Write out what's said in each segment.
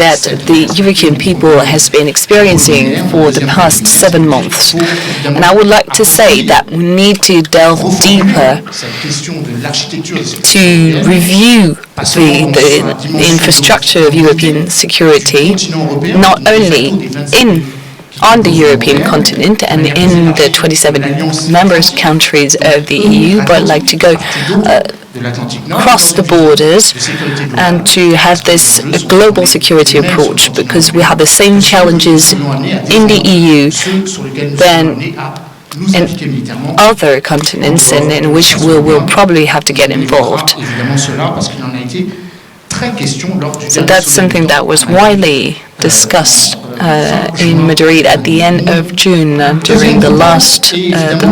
that the European people has been experiencing for the past 7 months. And I would like to say that we need to delve deeper to review the infrastructure of European security, not only on the European continent and in the 27 member countries of the EU, but like to go across the borders and to have this global security approach, because we have the same challenges in the EU than in other continents, and in which we will probably have to get involved. So that's something that was widely discussed in Madrid at the end of June during the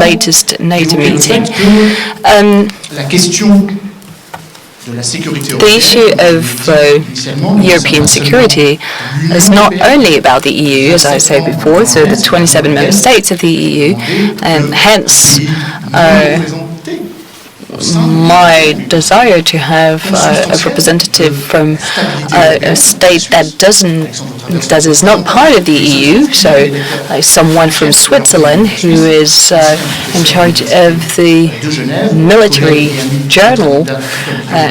latest NATO meeting. The issue of European security is not only about the EU, as I said before, so the 27 member states of the EU, and hence my desire to have a representative from a state that is not part of the EU, so someone from Switzerland who is in charge of the military journal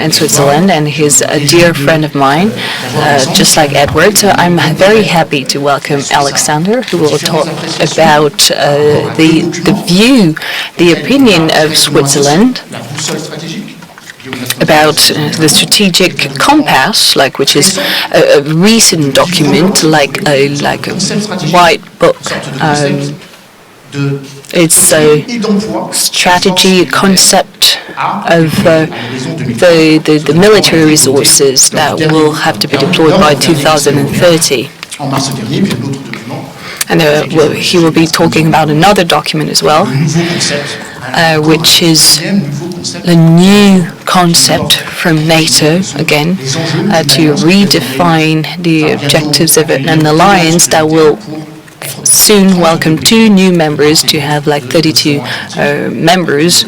in Switzerland, and he's a dear friend of mine, just like Edward. So I'm very happy to welcome Alexander, who will talk about the opinion of Switzerland about the strategic compass, which is a recent document, like a white book. It's a strategy, concept of the military resources that will have to be deployed by 2030. And he will be talking about another document as well, which is a new concept from NATO, again, to redefine the objectives of an alliance that will soon welcome 2 new members, to have 32 members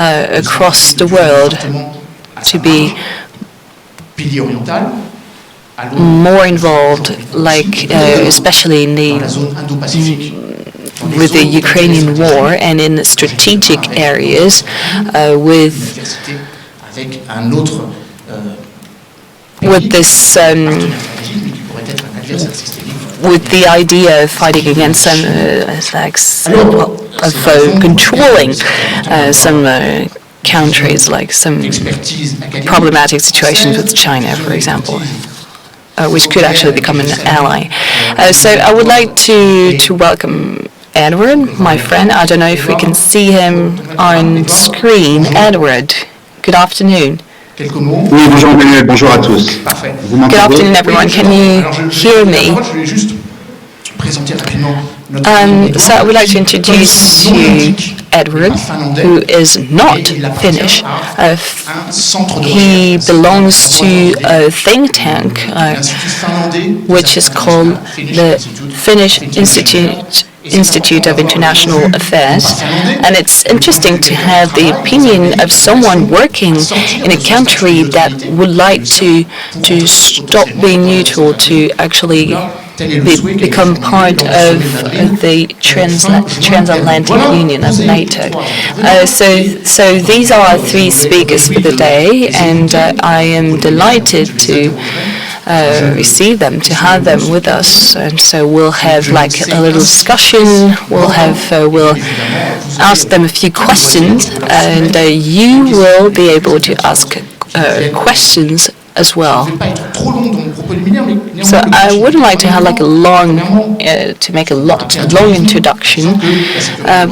across the world, to be more involved, especially in with the Ukrainian war and in the strategic areas, with this with the idea of fighting against some of controlling some countries, like some problematic situations with China, for example, which could actually become an ally. So I would like to welcome Edward, my friend. I don't know if we can see him on screen. Edward, good afternoon. Oui, bonjour Emmanuel, bonjour à tous. Good afternoon, everyone. Can you hear me? So I would like to introduce you, Edward, who is not Finnish. He belongs to a think tank which is called the Finnish Institute of International Affairs, and it's interesting to have the opinion of someone working in a country that would like to stop being neutral, to actually become part of the transatlantic union of NATO. So these are our 3 speakers for the day, and I am delighted to receive them, to have them with us. And so we'll have a little discussion. We'll ask them a few questions, and you will be able to ask questions as well. So I wouldn't like to have to make a long introduction,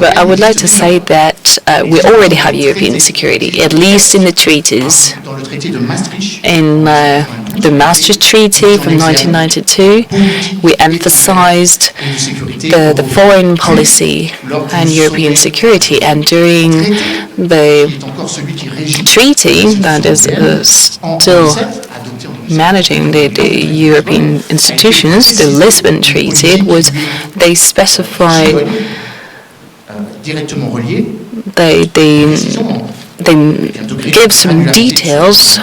but I would like to say that we already have European security, at least in the treaties. In the Maastricht Treaty from 1992, we emphasized the foreign policy and European security, and during the treaty that is still managing the European institutions, the Lisbon Treaty, they specified they give some details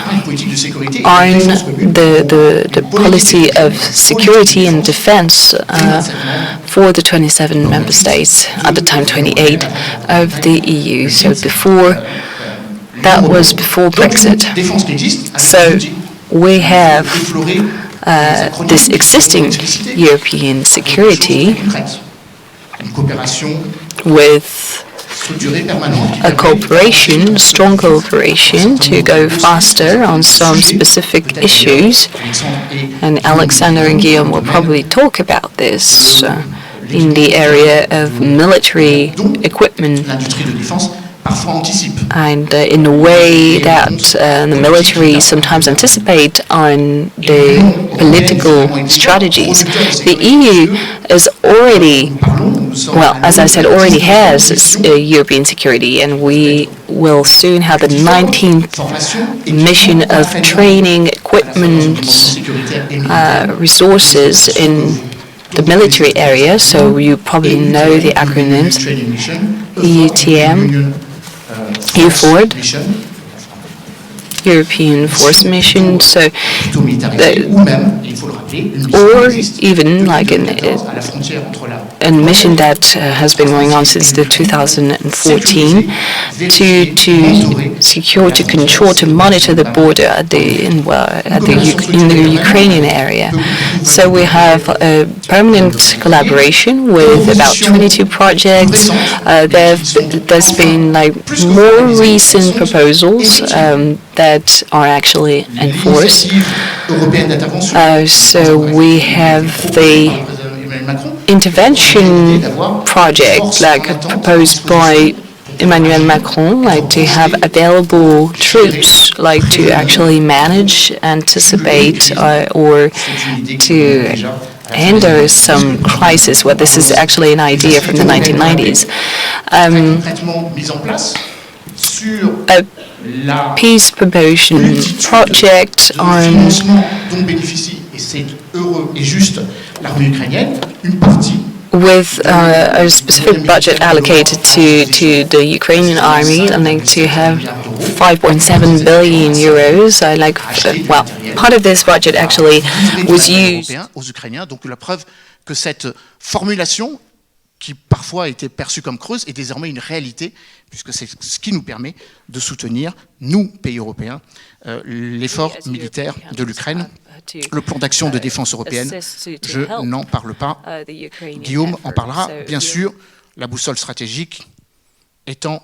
on the policy of security and defense for the 27 member states, at the time 28, of the EU. So that was before Brexit. So we have this existing European security with a cooperation, strong cooperation, to go faster on some specific issues. And Alexander and Guillaume will probably talk about this in the area of military equipment, and in a way that the military sometimes anticipate on the political strategies. The EU is already, well, as I said, already has European security, and we will soon have the 19th mission of training, equipment, resources in the military area. So you probably know the acronyms: EUTM, EUFORD, European Force Mission. So, or even like a mission that has been going on since the 2014 to secure, to control, to monitor the border in the Ukrainian area. So we have a permanent collaboration with about 22 projects. There's been like more recent proposals that are actually enforced. So we have the intervention project, like proposed by Emmanuel Macron, like to have available troops, like to actually manage, anticipate, or to handle some crisis. Well, this is actually an idea from the 1990s. A peace promotion project on with a specific budget allocated to the Ukrainian army, and like to have 5.7 billion euros. Well, part of this budget actually was used aux Ukrainiens. Donc la preuve que cette formulation, qui parfois a été perçue comme creuse, est désormais une réalité, puisque c'est ce qui nous permet de soutenir, nous, pays européens, l'effort militaire de l'Ukraine. Le plan d'action de défense européenne, je n'en parle pas. Guillaume en parlera. Bien sûr, la boussole stratégique étant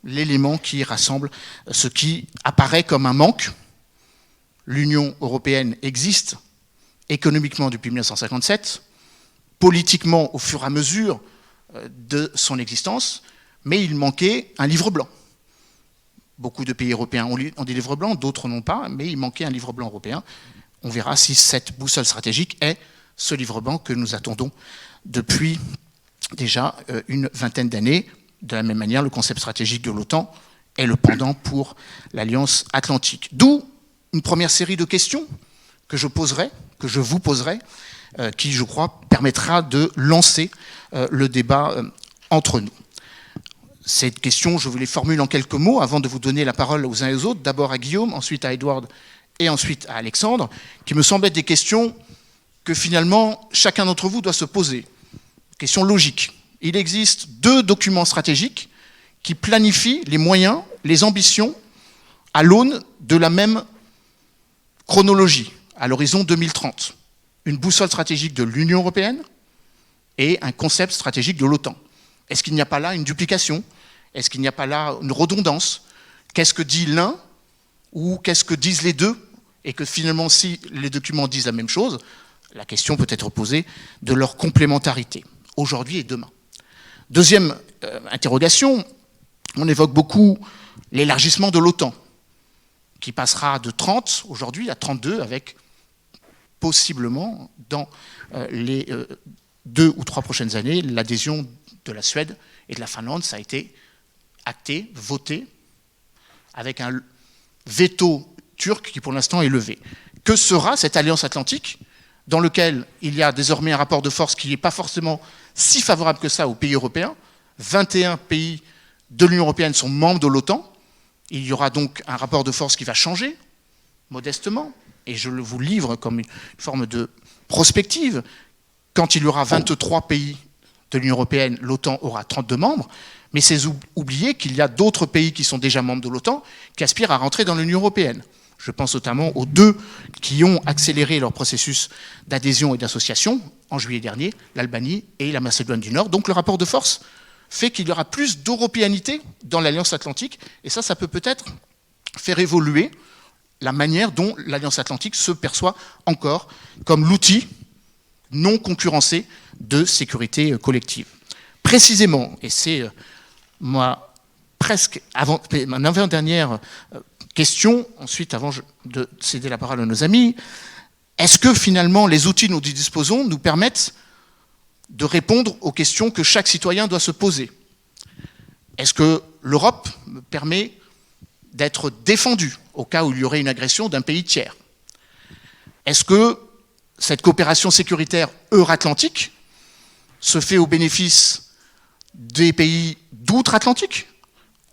l'élément qui rassemble ce qui apparaît comme un manque. L'Union européenne existe économiquement depuis 1957, politiquement au fur et à mesure de son existence, mais il manquait un livre blanc. Beaucoup de pays européens ont des livres blancs, d'autres n'ont pas, mais il manquait un livre blanc européen. On verra si cette boussole stratégique est ce livre blanc que nous attendons depuis déjà une vingtaine d'années. De la même manière, le concept stratégique de l'OTAN est le pendant pour l'Alliance Atlantique. D'où une première série de questions que je vous poserai, qui, je crois, permettra de lancer le débat entre nous. Ces questions, je vous les formule en quelques mots avant de vous donner la parole aux uns et aux autres, d'abord à Guillaume, ensuite à Edward et ensuite à Alexandre, qui me semblent être des questions que finalement chacun d'entre vous doit se poser. Questions logiques. Il existe 2 documents stratégiques qui planifient les moyens, les ambitions à l'aune de la même chronologie, à l'horizon 2030. Une boussole stratégique de l'Union européenne et un concept stratégique de l'OTAN. Est-ce qu'il n'y a pas là une duplication? Est-ce qu'il n'y a pas là une redondance? Qu'est-ce que dit l'un ou qu'est-ce que disent les deux? Et que finalement, si les documents disent la même chose, la question peut être posée de leur complémentarité, aujourd'hui et demain. Deuxième interrogation, on évoque beaucoup l'élargissement de l'OTAN, qui passera de 30 aujourd'hui à 32, avec possiblement, dans les 2 ou 3 prochaines années, l'adhésion de la Suède et de la Finlande. Ça a été acté, voté, avec un veto turc qui pour l'instant est levé. Que sera cette alliance atlantique dans laquelle il y a désormais un rapport de force qui n'est pas forcément si favorable que ça aux pays européens? 21 pays de l'Union européenne sont membres de l'OTAN, Il y aura donc un rapport de force qui va changer, modestement, et je vous livre comme une forme de prospective. Quand il y aura 23 pays de l'Union européenne, l'OTAN aura 32 membres, mais c'est oublier qu'il y a d'autres pays qui sont déjà membres de l'OTAN qui aspirent à rentrer dans l'Union européenne. Je pense notamment aux 2 qui ont accéléré leur processus d'adhésion et d'association en juillet dernier, l'Albanie et la Macédoine du Nord. Donc le rapport de force fait qu'il y aura plus d'européanité dans l'Alliance Atlantique, et ça peut peut-être faire évoluer la manière dont l'Alliance Atlantique se perçoit encore comme l'outil non concurrencé de sécurité collective. Précisément, et c'est ma avant-dernière question, ensuite avant de céder la parole à nos amis, est-ce que finalement les outils dont nous disposons nous permettent de répondre aux questions que chaque citoyen doit se poser? Est-ce que l'Europe me permet d'être défendu au cas où il y aurait une agression d'un pays tiers? Est-ce que cette coopération sécuritaire euro-atlantique se fait au bénéfice des pays d'outre-Atlantique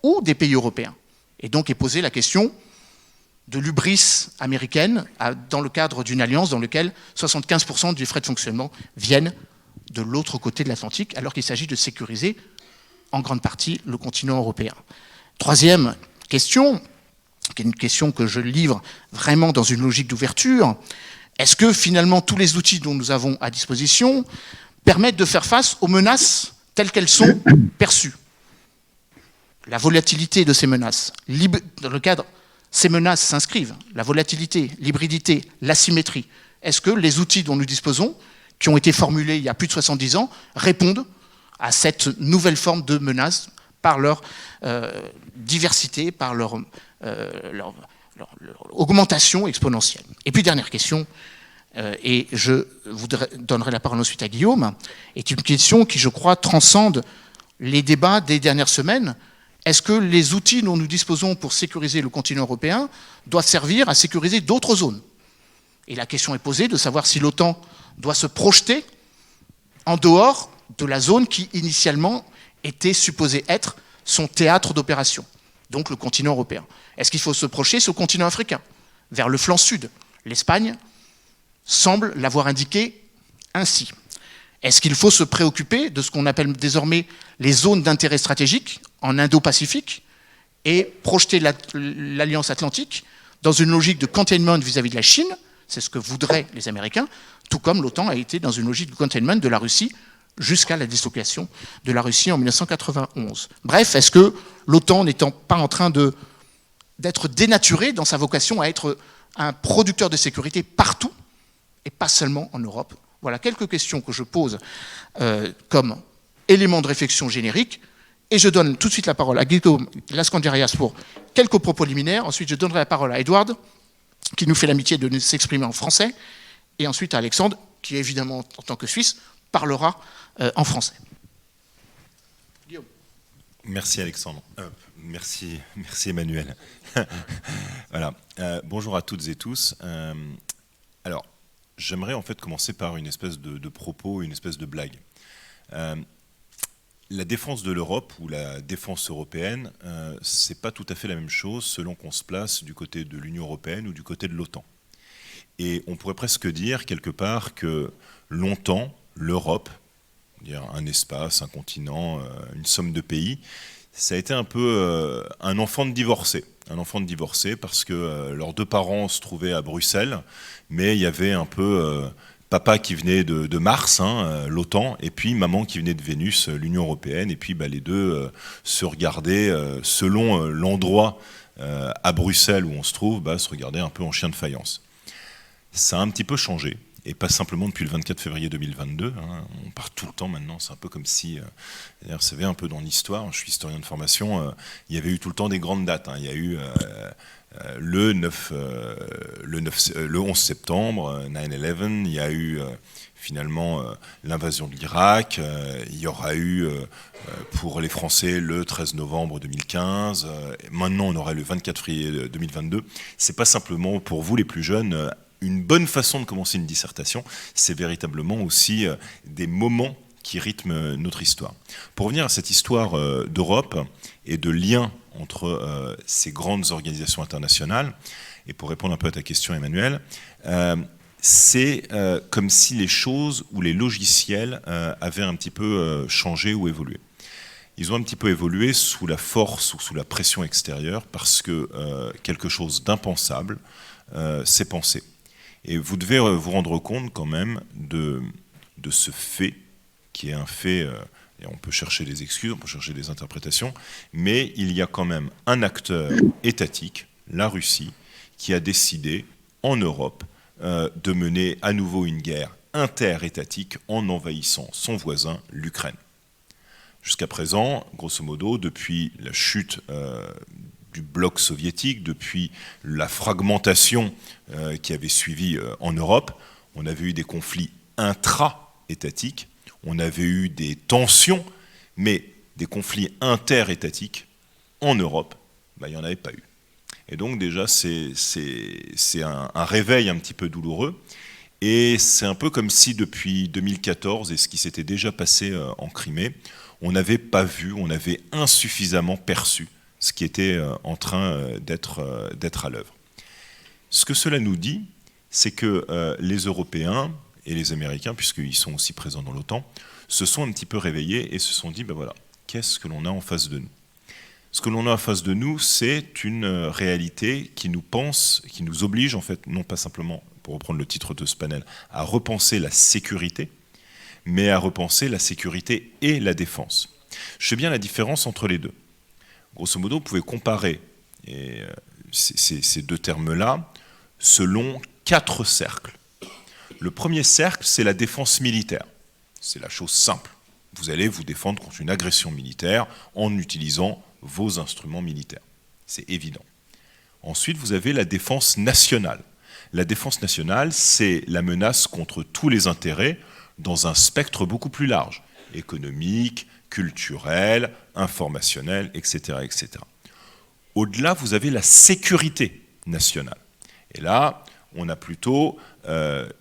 ou des pays européens? Et donc est posée la question de l'hubris américaine dans le cadre d'une alliance dans laquelle 75% du frais de fonctionnement viennent de l'autre côté de l'Atlantique, alors qu'il s'agit de sécuriser en grande partie le continent européen. Troisième question, qui est une question que je livre vraiment dans une logique d'ouverture, est-ce que finalement tous les outils dont nous avons à disposition permettent de faire face aux menaces telles qu'elles sont perçues? La volatilité de ces menaces, dans le cadre, ces menaces s'inscrivent, la volatilité, l'hybridité, l'asymétrie. Est-ce que les outils dont nous disposons, qui ont été formulés il y a plus de 70 ans, répondent à cette nouvelle forme de menace par leur diversité, par leur augmentation exponentielle? Et puis dernière question, et je vous donnerai la parole ensuite à Guillaume, est une question qui, je crois, transcende les débats des dernières semaines. Est-ce que les outils dont nous disposons pour sécuriser le continent européen doivent servir à sécuriser d'autres zones? Et la question est posée de savoir si l'OTAN doit se projeter en dehors de la zone qui, initialement, était supposée être son théâtre d'opération, donc le continent européen. Est-ce qu'il faut se projeter sur le continent africain, vers le flanc sud? L'Espagne semble l'avoir indiqué ainsi. Est-ce qu'il faut se préoccuper de ce qu'on appelle désormais les zones d'intérêt stratégique en Indo-Pacifique et projeter l'Alliance Atlantique dans une logique de containment vis-à-vis de la Chine? C'est ce que voudraient les Américains, tout comme l'OTAN a été dans une logique de containment de la Russie jusqu'à la dislocation de la Russie en 1991. Bref, est-ce que l'OTAN n'étant pas en train d'être dénaturée dans sa vocation à être un producteur de sécurité partout et pas seulement en Europe? Voilà quelques questions que je pose comme élément de réflexion générique, et je donne tout de suite la parole à Guillaume Lascandarias pour quelques propos liminaires. Ensuite, je donnerai la parole à Edward, qui nous fait l'amitié de s'exprimer en français, et ensuite à Alexandre, qui évidemment, en tant que Suisse, parlera en français. Guillaume. Merci Alexandre. Merci Emmanuel. Voilà. Bonjour à toutes et tous. Alors, j'aimerais en fait commencer par une espèce de propos, une espèce de blague. La défense de l'Europe ou la défense européenne, c'est pas tout à fait la même chose selon qu'on se place du côté de l'Union européenne ou du côté de l'OTAN. Et on pourrait presque dire quelque part que longtemps, l'Europe, un espace, un continent, une somme de pays, ça a été un peu un enfant de divorcé. Un enfant de divorcé parce que leurs deux parents se trouvaient à Bruxelles, mais il y avait un peu papa qui venait de Mars, l'OTAN, et puis maman qui venait de Vénus, l'Union européenne, et puis les deux se regardaient selon l'endroit à Bruxelles où on se trouve, se regardaient un peu en chien de faïence. Ça a un petit peu changé. Et pas simplement depuis le 24 février 2022, on part tout le temps maintenant, c'est un peu comme si, d'ailleurs vous savez un peu dans l'histoire, je suis historien de formation, il y avait eu tout le temps des grandes dates, il y a eu le 11 septembre, 9/11, il y a eu finalement l'invasion de l'Irak, il y aura eu pour les Français le 13 novembre 2015, maintenant on aura le 24 février 2022, c'est pas simplement pour vous les plus jeunes, une bonne façon de commencer une dissertation, c'est véritablement aussi des moments qui rythment notre histoire. Pour revenir à cette histoire d'Europe et de lien entre ces grandes organisations internationales, et pour répondre un peu à ta question, Emmanuel, c'est comme si les choses ou les logiciels avaient un petit peu changé ou évolué. Ils ont un petit peu évolué sous la force ou sous la pression extérieure parce que quelque chose d'impensable s'est pensé. Et vous devez vous rendre compte quand même de ce fait, qui est un fait, et on peut chercher des excuses, on peut chercher des interprétations, mais il y a quand même un acteur étatique, la Russie, qui a décidé en Europe de mener à nouveau une guerre interétatique en envahissant son voisin, l'Ukraine. Jusqu'à présent, grosso modo, depuis la chute du bloc soviétique, depuis la fragmentation qui avait suivi en Europe, on avait eu des conflits intra-étatiques, on avait eu des tensions, mais des conflits interétatiques en Europe, il n'y en avait pas eu. Et donc déjà, c'est un réveil un petit peu douloureux. Et c'est un peu comme si depuis 2014, et ce qui s'était déjà passé en Crimée, on n'avait pas vu, on avait insuffisamment perçu ce qui était en train d'être à l'œuvre. Ce que cela nous dit, c'est que les Européens et les Américains, puisqu'ils sont aussi présents dans l'OTAN, se sont un petit peu réveillés et se sont dit, ben voilà, qu'est-ce que l'on a en face de nous ? Ce que l'on a en face de nous, c'est une réalité qui nous oblige, en fait, non pas simplement, pour reprendre le titre de ce panel, à repenser la sécurité, mais à repenser la sécurité et la défense. Je fais bien la différence entre les deux. Grosso modo, vous pouvez comparer ces deux termes-là selon 4 cercles. Le premier cercle, c'est la défense militaire. C'est la chose simple. Vous allez vous défendre contre une agression militaire en utilisant vos instruments militaires. C'est évident. Ensuite, vous avez la défense nationale. La défense nationale, c'est la menace contre tous les intérêts dans un spectre beaucoup plus large, économique, culturel, informationnel, etc., etc. Au-delà, vous avez la sécurité nationale. Et là, on a plutôt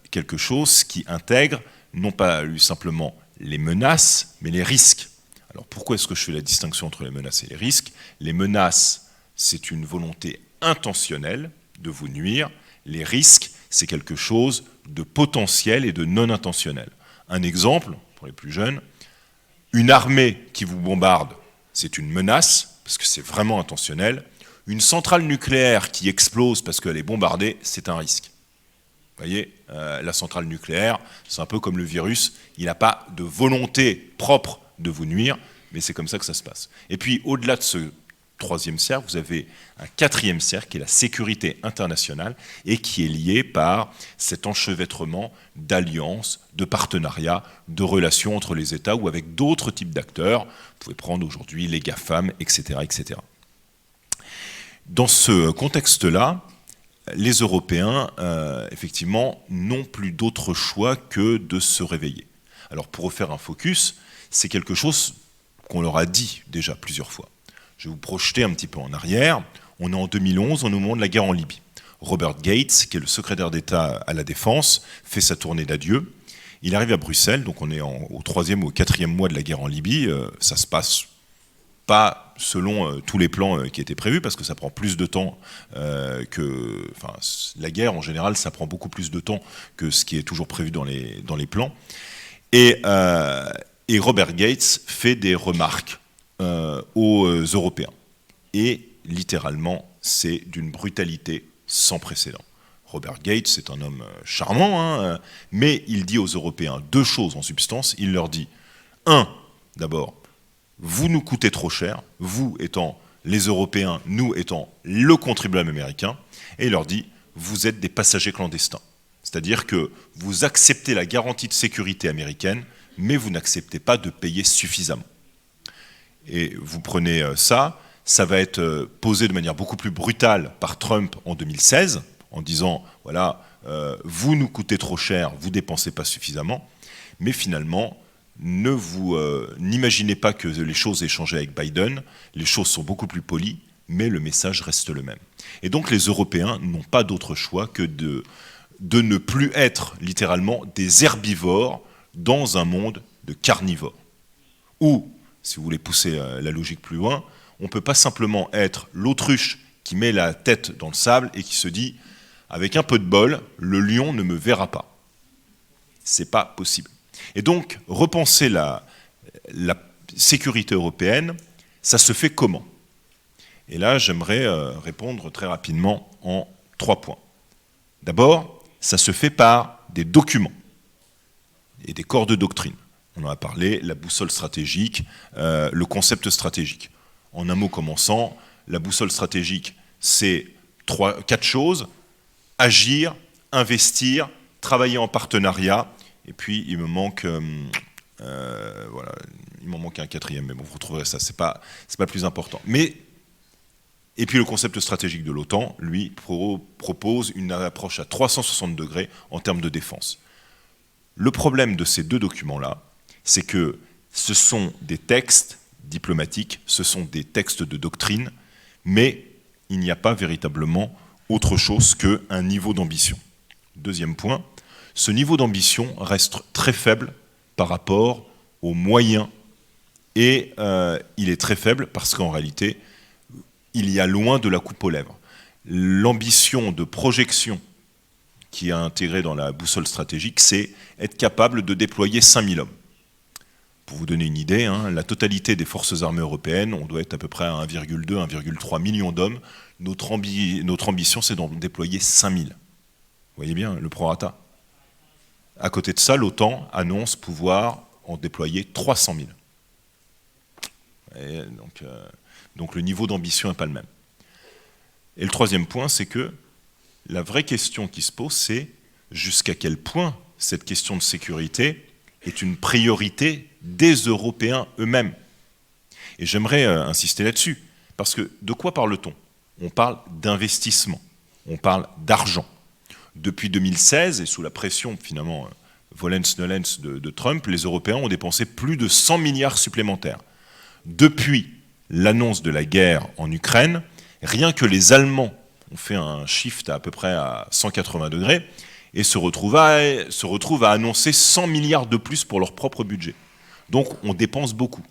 quelque chose qui intègre non pas simplement les menaces, mais les risques. Alors pourquoi est-ce que je fais la distinction entre les menaces et les risques ? Les menaces, c'est une volonté intentionnelle de vous nuire. Les risques, c'est quelque chose de potentiel et de non intentionnel. Un exemple, pour les plus jeunes, une armée qui vous bombarde, c'est une menace, parce que c'est vraiment intentionnel. Une centrale nucléaire qui explose parce qu'elle est bombardée, c'est un risque. Vous voyez, la centrale nucléaire, c'est un peu comme le virus, il n'a pas de volonté propre de vous nuire, mais c'est comme ça que ça se passe. Et puis, au-delà de ce troisième cercle, vous avez un quatrième cercle qui est la sécurité internationale et qui est lié par cet enchevêtrement d'alliances, de partenariats, de relations entre les États ou avec d'autres types d'acteurs. Vous pouvez prendre aujourd'hui les GAFAM, etc., etc. Dans ce contexte-là, les Européens, effectivement, n'ont plus d'autre choix que de se réveiller. Alors, pour refaire un focus, c'est quelque chose qu'on leur a dit déjà plusieurs fois. Je vais vous projeter un petit peu en arrière. On est en 2011, au moment de la guerre en Libye. Robert Gates, qui est le secrétaire d'État à la Défense, fait sa tournée d'adieu. Il arrive à Bruxelles, donc on est au 3e ou au 4e mois de la guerre en Libye. Ça se passe pas selon tous les plans qui étaient prévus, parce que ça prend plus de temps que... Enfin, la guerre, en général, ça prend beaucoup plus de temps que ce qui est toujours prévu dans les plans. Et Robert Gates fait des remarques aux Européens. Et littéralement, c'est d'une brutalité sans précédent. Robert Gates, c'est un homme charmant, mais il dit aux Européens 2 choses en substance. Il leur dit, 1, d'abord, vous nous coûtez trop cher, vous étant les Européens, nous étant le contribuable américain, et il leur dit, vous êtes des passagers clandestins. C'est-à-dire que vous acceptez la garantie de sécurité américaine, mais vous n'acceptez pas de payer suffisamment. Et vous prenez ça va être posé de manière beaucoup plus brutale par Trump en 2016, en disant, voilà, vous nous coûtez trop cher, vous dépensez pas suffisamment, mais finalement, n'imaginez pas que les choses aient changé avec Biden, les choses sont beaucoup plus polies, mais le message reste le même. Et donc les Européens n'ont pas d'autre choix que de ne plus être littéralement des herbivores dans un monde de carnivore. Ou, si vous voulez pousser la logique plus loin, on ne peut pas simplement être l'autruche qui met la tête dans le sable et qui se dit « avec un peu de bol, le lion ne me verra pas ». C'est pas possible. Et donc, repenser la sécurité européenne, ça se fait comment? Et là, j'aimerais répondre très rapidement en 3 points. D'abord, ça se fait par des documents et des corps de doctrine. On en a parlé, la boussole stratégique, le concept stratégique. En un mot commençant, la boussole stratégique, c'est 4 choses: agir, investir, travailler en partenariat, et puis il me manque, voilà, il m'en manque un 4e, mais bon, vous retrouverez ça, c'est pas le plus important. Et puis le concept stratégique de l'OTAN, lui, propose une approche à 360 degrés en termes de défense. Le problème de ces 2 documents-là, c'est que ce sont des textes diplomatiques, ce sont des textes de doctrine, mais il n'y a pas véritablement autre chose qu'un niveau d'ambition. 2e point, ce niveau d'ambition reste très faible par rapport aux moyens, et il est très faible parce qu'en réalité, il y a loin de la coupe aux lèvres. L'ambition de projection qui est intégrée dans la boussole stratégique, c'est être capable de déployer 5000 hommes. Pour vous donner une idée, la totalité des forces armées européennes, on doit être à peu près à 1,2, 1,3 million d'hommes. Notre ambition, c'est d'en déployer 5000. Vous voyez bien le prorata. À côté de ça, l'OTAN annonce pouvoir en déployer 300 000. Et donc le niveau d'ambition n'est pas le même. Et le 3e point, c'est que la vraie question qui se pose, c'est jusqu'à quel point cette question de sécurité est une priorité des Européens eux-mêmes. Et j'aimerais insister là-dessus, parce que de quoi parle-t-on? On parle d'investissement, on parle d'argent. Depuis 2016, et sous la pression finalement volens-nolens de Trump, les Européens ont dépensé plus de 100 milliards supplémentaires. Depuis l'annonce de la guerre en Ukraine, rien que les Allemands ont fait un shift à peu près à 180 degrés et se retrouvent à annoncer 100 milliards de plus pour leur propre budget. Donc on dépense beaucoup.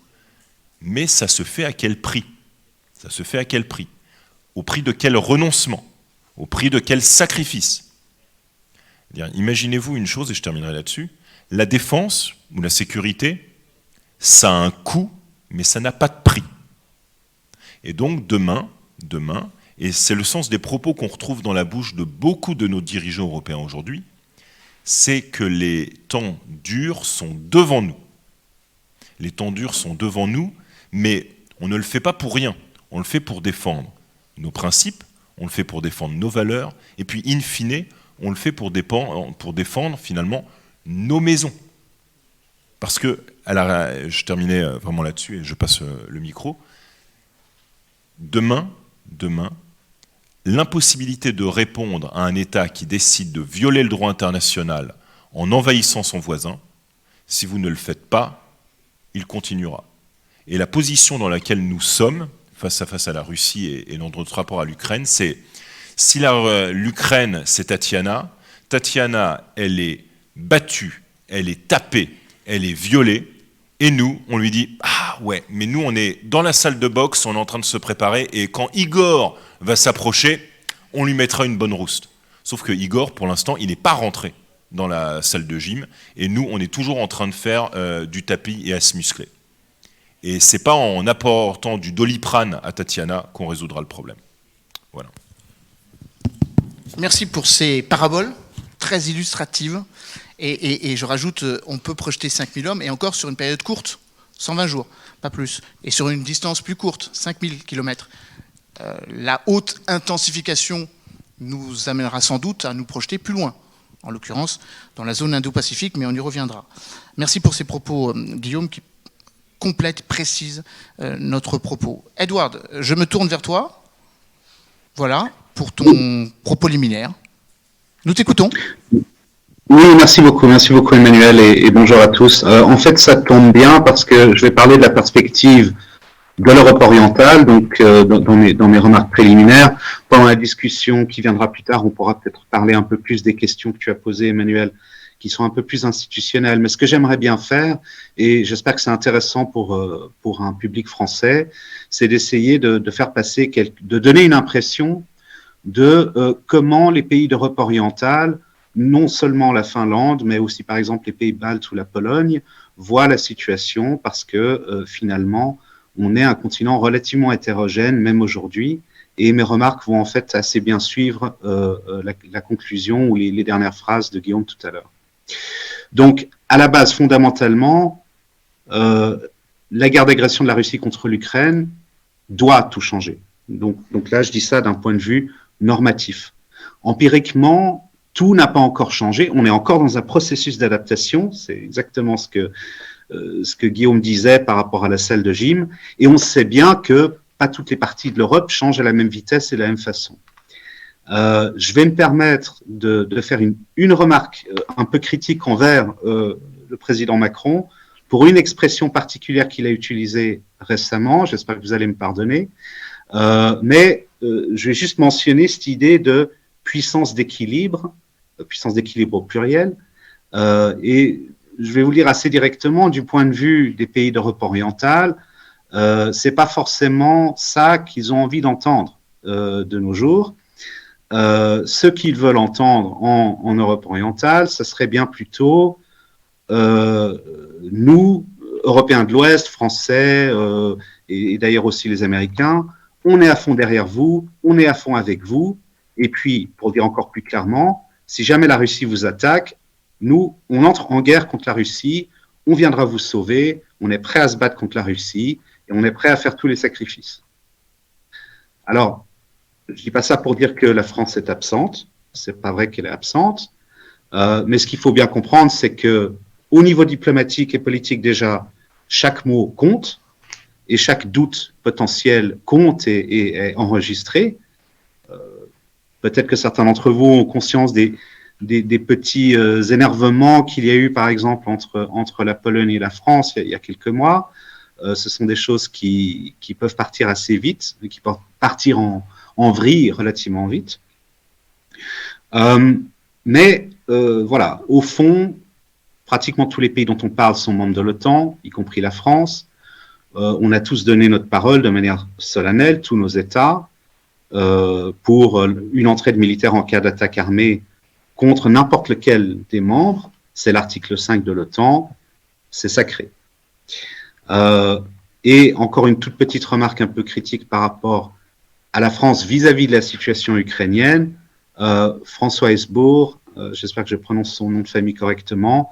Mais ça se fait à quel prix? Ça se fait à quel prix? Au prix de quel renoncement? Au prix de quel sacrifice? Imaginez-vous une chose, et je terminerai là-dessus, la défense ou la sécurité, ça a un coût, mais ça n'a pas de prix. Et donc demain, et c'est le sens des propos qu'on retrouve dans la bouche de beaucoup de nos dirigeants européens aujourd'hui, c'est que les temps durs sont devant nous. Les temps durs sont devant nous, mais on ne le fait pas pour rien. On le fait pour défendre nos principes, on le fait pour défendre nos valeurs, et puis in fine, on le fait pour défendre finalement nos maisons. Parce que, je terminais vraiment là-dessus et je passe le micro, demain, l'impossibilité de répondre à un État qui décide de violer le droit international en envahissant son voisin, si vous ne le faites pas, il continuera. Et la position dans laquelle nous sommes, face à la Russie et dans notre rapport à l'Ukraine, c'est si l'Ukraine, c'est Tatiana, elle est battue, elle est tapée, elle est violée, et nous, on lui dit « Ah ouais, mais nous, on est dans la salle de boxe, on est en train de se préparer, et quand Igor va s'approcher, on lui mettra une bonne rouste. » Sauf que Igor, pour l'instant, il n'est pas rentré dans la salle de gym, et nous, on est toujours en train de faire du tapis et à se muscler. Et c'est pas en apportant du Doliprane à Tatiana qu'on résoudra le problème. Voilà. Merci pour ces paraboles très illustratives. Et je rajoute, on peut projeter 5000 hommes, et encore sur une période courte, 120 jours, pas plus. Et sur une distance plus courte, 5000 km. La haute intensification nous amènera sans doute à nous projeter plus loin, en l'occurrence dans la zone Indo-Pacifique, mais on y reviendra. Merci pour ces propos, Guillaume, qui complètent, précisent notre propos. Edward, je me tourne vers toi. Voilà, pour ton propos liminaire. Nous t'écoutons. Oui, merci beaucoup Emmanuel et bonjour à tous. En fait, ça tombe bien parce que je vais parler de la perspective de l'Europe orientale, donc dans mes remarques préliminaires. Pendant la discussion qui viendra plus tard, on pourra peut-être parler un peu plus des questions que tu as posées, Emmanuel, qui sont un peu plus institutionnelles. Mais ce que j'aimerais bien faire, et j'espère que c'est intéressant pour un public français, c'est d'essayer de faire passer, de donner une impression de comment les pays d'Europe orientale, non seulement la Finlande, mais aussi par exemple les pays baltes ou la Pologne, voient la situation parce que finalement, on est un continent relativement hétérogène, même aujourd'hui, et mes remarques vont en fait assez bien suivre la conclusion ou les dernières phrases de Guillaume tout à l'heure. Donc, à la base, fondamentalement, la guerre d'agression de la Russie contre l'Ukraine doit tout changer. Donc là, je dis ça d'un point de vue normatif. Empiriquement, tout n'a pas encore changé. On est encore dans un processus d'adaptation. C'est exactement ce que Guillaume disait par rapport à la salle de gym. Et on sait bien que pas toutes les parties de l'Europe changent à la même vitesse et de la même façon. Je vais me permettre de faire une remarque un peu critique envers le président Macron pour une expression particulière qu'il a utilisée récemment. J'espère que vous allez me pardonner. Mais je vais juste mentionner cette idée de puissance d'équilibre au pluriel. Et je vais vous le dire assez directement, du point de vue des pays d'Europe orientale, c'est pas forcément ça qu'ils ont envie d'entendre de nos jours. Ce qu'ils veulent entendre en Europe orientale, ce serait bien plutôt nous, Européens de l'Ouest, Français et d'ailleurs aussi les Américains, on est à fond derrière vous, on est à fond avec vous. Et puis, pour dire encore plus clairement, si jamais la Russie vous attaque, nous, on entre en guerre contre la Russie, on viendra vous sauver, on est prêt à se battre contre la Russie et on est prêt à faire tous les sacrifices. Alors, je ne dis pas ça pour dire que la France est absente, c'est pas vrai qu'elle est absente, mais ce qu'il faut bien comprendre, c'est que au niveau diplomatique et politique déjà, chaque mot compte et chaque doute potentiel compte et est enregistré. Peut-être que certains d'entre vous ont conscience des petits énervements qu'il y a eu, par exemple, entre la Pologne et la France il y a quelques mois. Ce sont des choses qui peuvent partir assez vite, qui peuvent partir en vrille relativement vite. Mais voilà, au fond, pratiquement tous les pays dont on parle sont membres de l'OTAN, y compris la France. On a tous donné notre parole de manière solennelle, tous nos États, pour une entraide militaire en cas d'attaque armée contre n'importe lequel des membres. C'est l'article 5 de l'OTAN, c'est sacré. Et encore une toute petite remarque un peu critique par rapport à la France vis-à-vis de la situation ukrainienne. François Hesbourg, j'espère que je prononce son nom de famille correctement,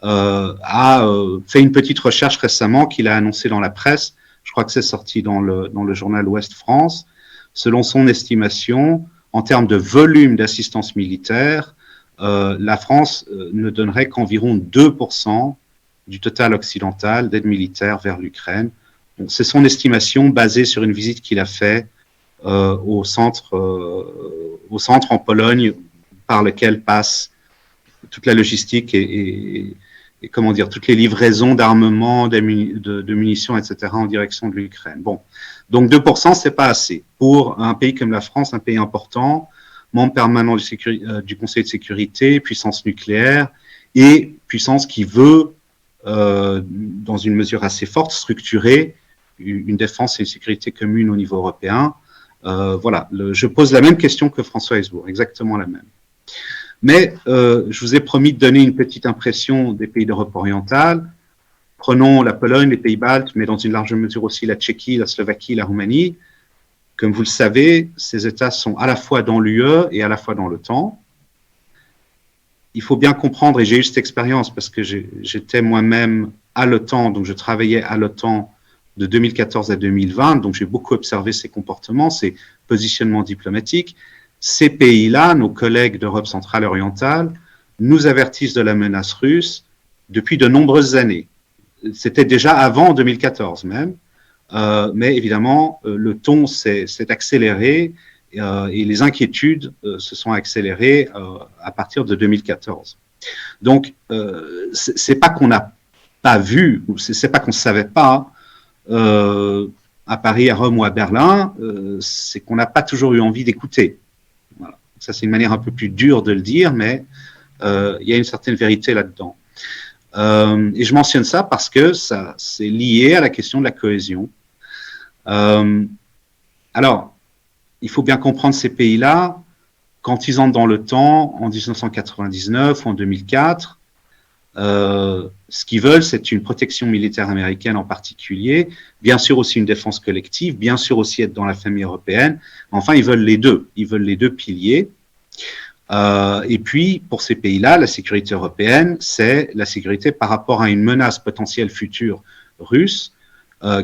a fait une petite recherche récemment qu'il a annoncée dans la presse. Je crois que c'est sorti dans le journal Ouest France. Selon son estimation, en termes de volume d'assistance militaire, la France ne donnerait qu'environ 2% du total occidental d'aide militaire vers l'Ukraine. C'est son estimation basée sur une visite qu'il a faite au centre en Pologne par lequel passe toute la logistique et comment dire, toutes les livraisons d'armement, de munitions, etc. en direction de l'Ukraine. Bon, donc 2%, c'est pas assez. Pour un pays comme la France, un pays important, membre permanent du Conseil de sécurité, puissance nucléaire et puissance qui veut, dans une mesure assez forte, structurer une défense et une sécurité commune au niveau européen. Voilà, je pose la même question que François Hesbourg, exactement la même. Mais je vous ai promis de donner une petite impression des pays d'Europe orientale. Prenons la Pologne, les pays baltes, mais dans une large mesure aussi la Tchéquie, la Slovaquie, la Roumanie. Comme vous le savez, ces États sont à la fois dans l'UE et à la fois dans l'OTAN. Il faut bien comprendre, et j'ai eu cette expérience parce que j'étais moi-même à l'OTAN, donc je travaillais à l'OTAN de 2014 à 2020, donc j'ai beaucoup observé ces comportements, ces positionnements diplomatiques. Ces pays-là, nos collègues d'Europe centrale et orientale, nous avertissent de la menace russe depuis de nombreuses années. C'était déjà avant 2014 même, mais évidemment, le ton s'est accéléré et les inquiétudes se sont accélérées à partir de 2014. Donc, c'est pas qu'on n'a pas vu, ou c'est pas qu'on ne savait pas, à Paris, à Rome ou à Berlin, c'est qu'on n'a pas toujours eu envie d'écouter. Voilà. Ça, c'est une manière un peu plus dure de le dire, mais il y a une certaine vérité là-dedans. Et je mentionne ça parce que ça, c'est lié à la question de la cohésion. Alors, il faut bien comprendre ces pays-là, quand ils entrent dans l'OTAN en 1999 ou en 2004, ce qu'ils veulent, c'est une protection militaire américaine en particulier, bien sûr aussi une défense collective, bien sûr aussi être dans la famille européenne. Enfin, ils veulent les deux piliers. Et puis, pour ces pays-là, la sécurité européenne, c'est la sécurité par rapport à une menace potentielle future russe,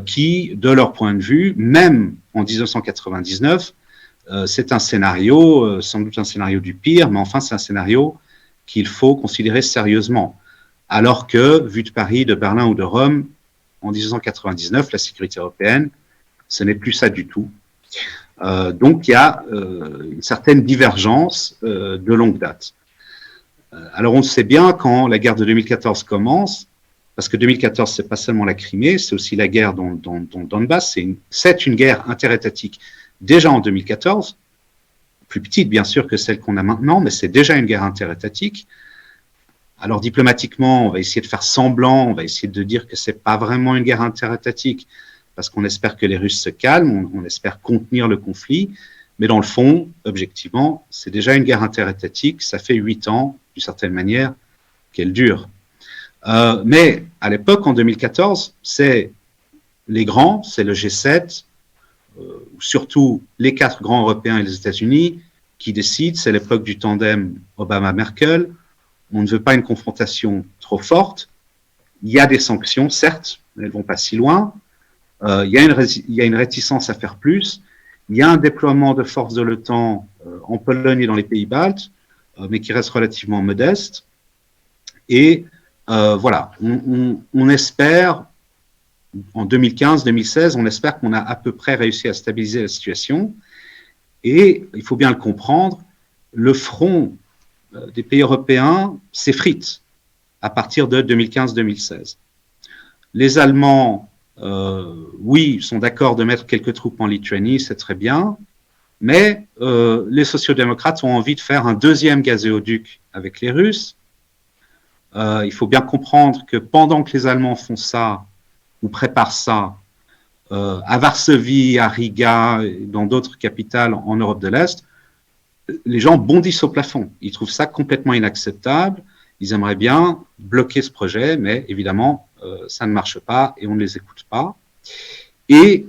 qui, de leur point de vue, même en 1999, c'est un scénario, sans doute un scénario du pire, mais enfin, c'est un scénario qu'il faut considérer sérieusement. Alors que, vu de Paris, de Berlin ou de Rome, en 1999, la sécurité européenne, ce n'est plus ça du tout. Donc, il y a une certaine divergence de longue date. Alors, on le sait bien, quand la guerre de 2014 commence, parce que 2014, c'est pas seulement la Crimée, c'est aussi la guerre dans Donbass, c'est une guerre interétatique déjà en 2014, plus petite bien sûr que celle qu'on a maintenant, mais c'est déjà une guerre interétatique. Alors diplomatiquement, on va essayer de faire semblant, on va essayer de dire que c'est pas vraiment une guerre interétatique, parce qu'on espère que les Russes se calment, on espère contenir le conflit, mais dans le fond, objectivement, c'est déjà une guerre interétatique, ça fait 8 ans, d'une certaine manière, qu'elle dure. Mais à l'époque, en 2014, c'est les grands, c'est le G7, surtout les 4 grands Européens et les États-Unis qui décident, c'est l'époque du tandem Obama-Merkel, on ne veut pas une confrontation trop forte, il y a des sanctions, certes, elles ne vont pas si loin, il y a une réticence à faire plus, il y a un déploiement de forces de l'OTAN en Pologne et dans les pays baltes, mais qui reste relativement modeste, et voilà, on espère, en 2015-2016, on espère qu'on a à peu près réussi à stabiliser la situation. Et il faut bien le comprendre, le front des pays européens s'effrite à partir de 2015-2016. Les Allemands, oui, sont d'accord de mettre quelques troupes en Lituanie, c'est très bien, mais les sociodémocrates ont envie de faire un deuxième gazéoduc avec les Russes. Il faut bien comprendre que pendant que les Allemands font ça, ou préparent ça, à Varsovie, à Riga, et dans d'autres capitales en Europe de l'Est, les gens bondissent au plafond. Ils trouvent ça complètement inacceptable. Ils aimeraient bien bloquer ce projet, mais évidemment, ça ne marche pas et on ne les écoute pas. Et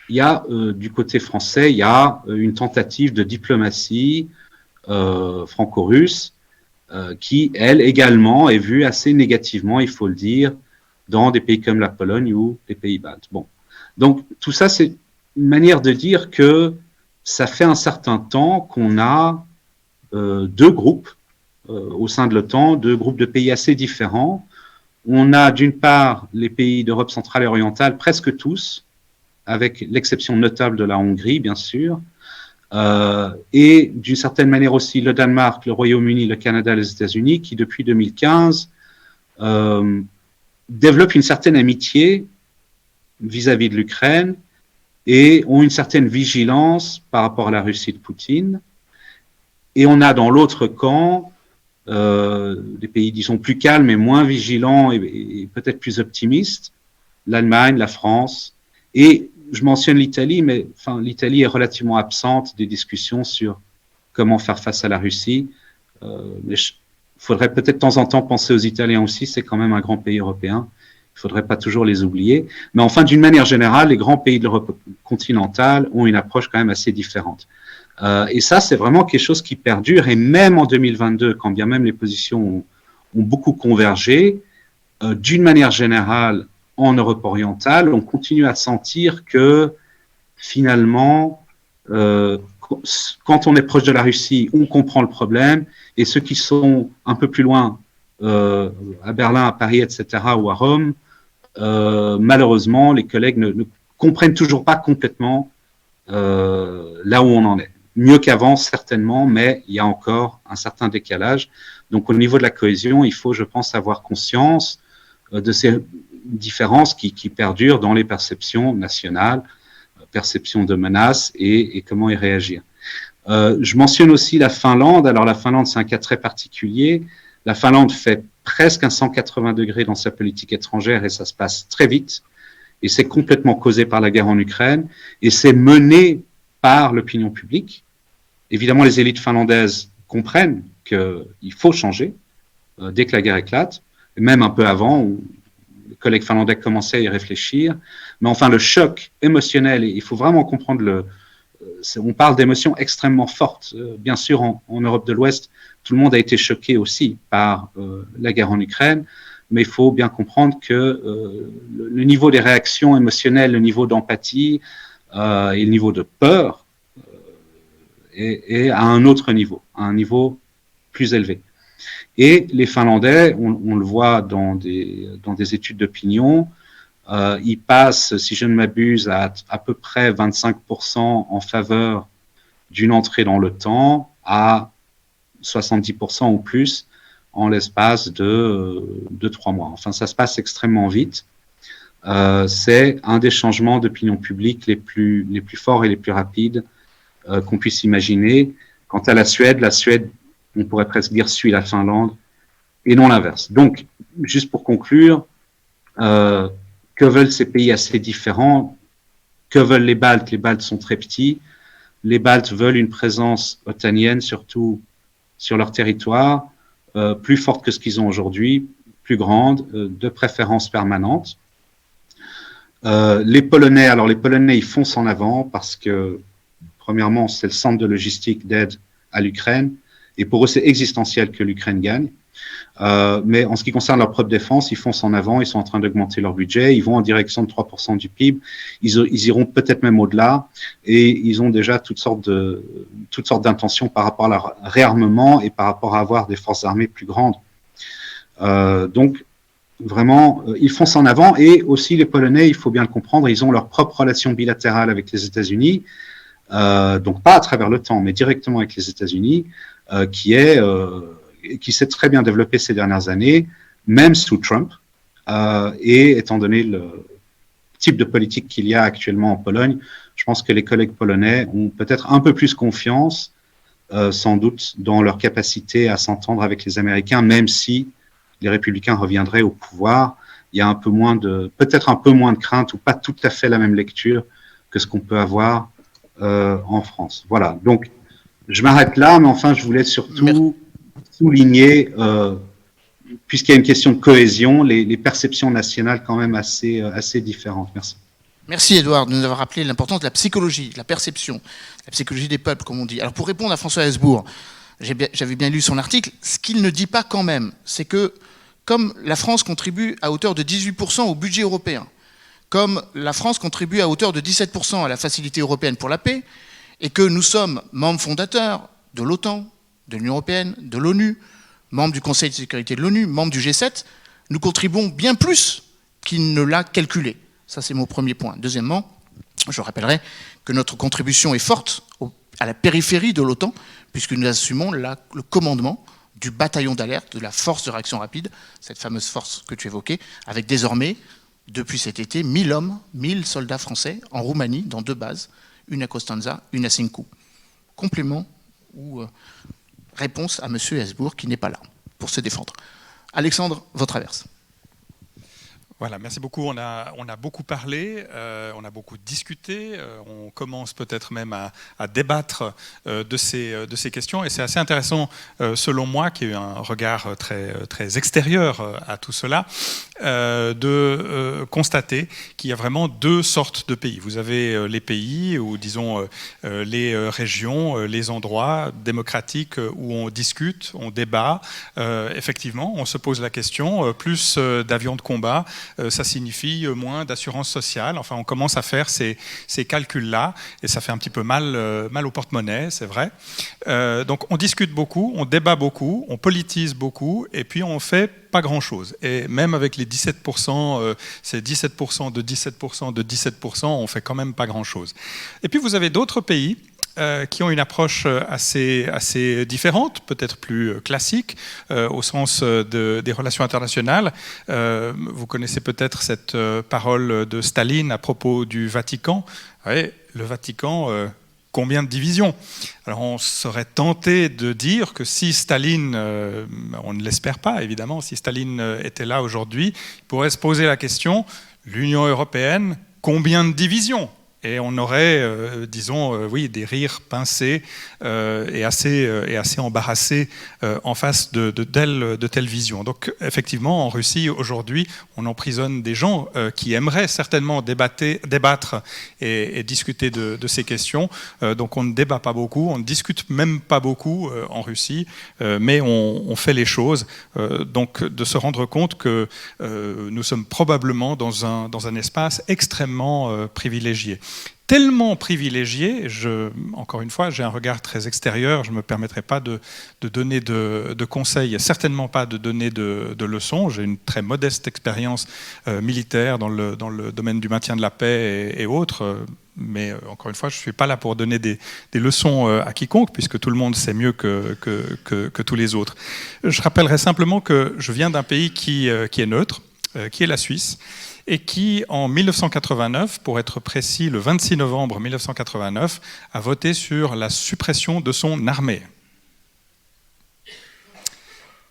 il y a, du côté français, il y a une tentative de diplomatie franco-russe qui, elle, également, est vue assez négativement, il faut le dire, dans des pays comme la Pologne ou les pays baltes. Bon. Donc, tout ça, c'est une manière de dire que ça fait un certain temps qu'on a 2 groupes au sein de l'OTAN, 2 groupes de pays assez différents. On a d'une part les pays d'Europe centrale et orientale, presque tous, avec l'exception notable de la Hongrie, bien sûr, et d'une certaine manière aussi le Danemark, le Royaume-Uni, le Canada, les États-Unis, qui depuis 2015 développent une certaine amitié vis-à-vis de l'Ukraine et ont une certaine vigilance par rapport à la Russie de Poutine. Et on a dans l'autre camp des pays, disons, plus calmes et moins vigilants et peut-être plus optimistes, l'Allemagne, la France, et je mentionne l'Italie, mais enfin, l'Italie est relativement absente des discussions sur comment faire face à la Russie. Mais il faudrait peut-être de temps en temps penser aux Italiens aussi, c'est quand même un grand pays européen. Il ne faudrait pas toujours les oublier. Mais enfin, d'une manière générale, les grands pays de l'Europe continentale ont une approche quand même assez différente. Et ça, c'est vraiment quelque chose qui perdure. Et même en 2022, quand bien même les positions ont beaucoup convergé, d'une manière générale, en Europe orientale, on continue à sentir que finalement, quand on est proche de la Russie, on comprend le problème, et ceux qui sont un peu plus loin, à Berlin, à Paris, etc., ou à Rome, malheureusement, les collègues ne comprennent toujours pas complètement là où on en est. Mieux qu'avant, certainement, mais il y a encore un certain décalage. Donc, au niveau de la cohésion, il faut, je pense, avoir conscience de ces différences qui perdurent dans les perceptions nationales, perceptions de menaces et comment y réagir. Je mentionne aussi la Finlande. Alors, la Finlande, c'est un cas très particulier. La Finlande fait presque un 180 degrés dans sa politique étrangère et ça se passe très vite. Et c'est complètement causé par la guerre en Ukraine et c'est mené par l'opinion publique. Évidemment, les élites finlandaises comprennent qu'il faut changer dès que la guerre éclate, même un peu avant, où les collègues finlandais commençaient à y réfléchir. Mais enfin, le choc émotionnel, et il faut vraiment comprendre on parle d'émotions extrêmement fortes. Bien sûr, en Europe de l'Ouest, tout le monde a été choqué aussi par la guerre en Ukraine, mais il faut bien comprendre que le niveau des réactions émotionnelles, le niveau d'empathie et le niveau de peur est à un autre niveau, à un niveau plus élevé. Et les Finlandais, on le voit dans des études d'opinion, ils passent, si je ne m'abuse, à peu près 25% en faveur d'une entrée dans l'OTAN à 70% ou plus en l'espace de 2-3 mois. Enfin, ça se passe extrêmement vite. C'est un des changements d'opinion publique les plus forts et les plus rapides qu'on puisse imaginer. Quant à la Suède, on pourrait presque dire, suit la Finlande et non l'inverse. Donc, juste pour conclure, que veulent ces pays assez différents? Que veulent les Baltes? Les Baltes sont très petits. Les Baltes veulent une présence otanienne, surtout sur leur territoire, plus forte que ce qu'ils ont aujourd'hui, plus grande, de préférence permanente. Les Polonais, ils foncent en avant parce que, premièrement, c'est le centre de logistique d'aide à l'Ukraine, et pour eux, c'est existentiel que l'Ukraine gagne. Mais en ce qui concerne leur propre défense, ils foncent en avant, ils sont en train d'augmenter leur budget, ils vont en direction de 3% du PIB, ils iront peut-être même au-delà, et ils ont déjà toutes sortes d'intentions par rapport à leur réarmement et par rapport à avoir des forces armées plus grandes. Donc, vraiment, ils foncent en avant, et aussi les Polonais, il faut bien le comprendre, ils ont leur propre relation bilatérale avec les États-Unis, donc pas à travers l'OTAN, mais directement avec les États-Unis, qui s'est très bien développé ces dernières années, même sous Trump, et étant donné le type de politique qu'il y a actuellement en Pologne, je pense que les collègues polonais ont peut-être un peu plus confiance, sans doute, dans leur capacité à s'entendre avec les Américains, même si les républicains reviendraient au pouvoir. Il y a peut-être un peu moins de crainte ou pas tout à fait la même lecture que ce qu'on peut avoir en France. Voilà, donc je m'arrête là, mais enfin, je voulais surtout souligner, puisqu'il y a une question de cohésion, les perceptions nationales quand même assez différentes. Merci. Merci Edouard de nous avoir rappelé l'importance de la psychologie, de la perception, la psychologie des peuples, comme on dit. Alors pour répondre à François Hesbourg, j'avais bien lu son article, ce qu'il ne dit pas quand même, c'est que comme la France contribue à hauteur de 18% au budget européen, comme la France contribue à hauteur de 17% à la Facilité européenne pour la paix, et que nous sommes membres fondateurs de l'OTAN, de l'Union européenne, de l'ONU, membres du Conseil de sécurité de l'ONU, membres du G7, nous contribuons bien plus qu'il ne l'a calculé. Ça, c'est mon premier point. Deuxièmement, je rappellerai que notre contribution est forte à la périphérie de l'OTAN, puisque nous assumons le commandement du bataillon d'alerte, de la force de réaction rapide, cette fameuse force que tu évoquais, avec désormais, depuis cet été, 1000 hommes, 1000 soldats français en Roumanie, dans 2 bases, une à Constanța, une à Cincu. Complément ou réponse à M. Hesbourg, qui n'est pas là pour se défendre. Alexandre, votre averse. Voilà, merci beaucoup. On a beaucoup parlé, on a beaucoup discuté, on commence peut-être même à débattre de ces questions, et c'est assez intéressant, selon moi, qui ai eu un regard très extérieur à tout cela, de constater qu'il y a vraiment 2 sortes de pays. Vous avez les pays, ou disons les régions, les endroits démocratiques où on discute, on débat, effectivement, on se pose la question, plus d'avions de combat, ça signifie moins d'assurance sociale. Enfin, on commence à faire ces calculs-là, et ça fait un petit peu mal au porte-monnaie, c'est vrai. Donc on discute beaucoup, on débat beaucoup, on politise beaucoup, et puis on fait pas grand-chose. Et même avec les 17%, c'est 17% de 17% de 17%, on fait quand même pas grand-chose. Et puis vous avez d'autres pays qui ont une approche assez différente, peut-être plus classique, au sens des relations internationales. Vous connaissez peut-être cette parole de Staline à propos du Vatican. Ouais, le Vatican, combien de divisions? Alors on serait tenté de dire que si Staline, on ne l'espère pas évidemment, si Staline était là aujourd'hui, il pourrait se poser la question, l'Union européenne, combien de divisions? Et on aurait, oui, des rires pincés et assez embarrassés en face de telles visions. Donc, effectivement, en Russie, aujourd'hui, on emprisonne des gens qui aimeraient certainement débattre et discuter de ces questions. Donc, on ne débat pas beaucoup, on ne discute même pas beaucoup en Russie, mais on fait les choses. Donc, de se rendre compte que nous sommes probablement dans un espace extrêmement privilégié. Tellement privilégié, encore une fois, j'ai un regard très extérieur, je ne me permettrai pas de donner de conseils, certainement pas de donner de leçons. J'ai une très modeste expérience militaire dans le domaine du maintien de la paix et autres, mais encore une fois, je ne suis pas là pour donner des leçons à quiconque, puisque tout le monde sait mieux que tous les autres. Je rappellerai simplement que je viens d'un pays qui est neutre, qui est la Suisse, et qui, en 1989, pour être précis, le 26 novembre 1989, a voté sur la suppression de son armée.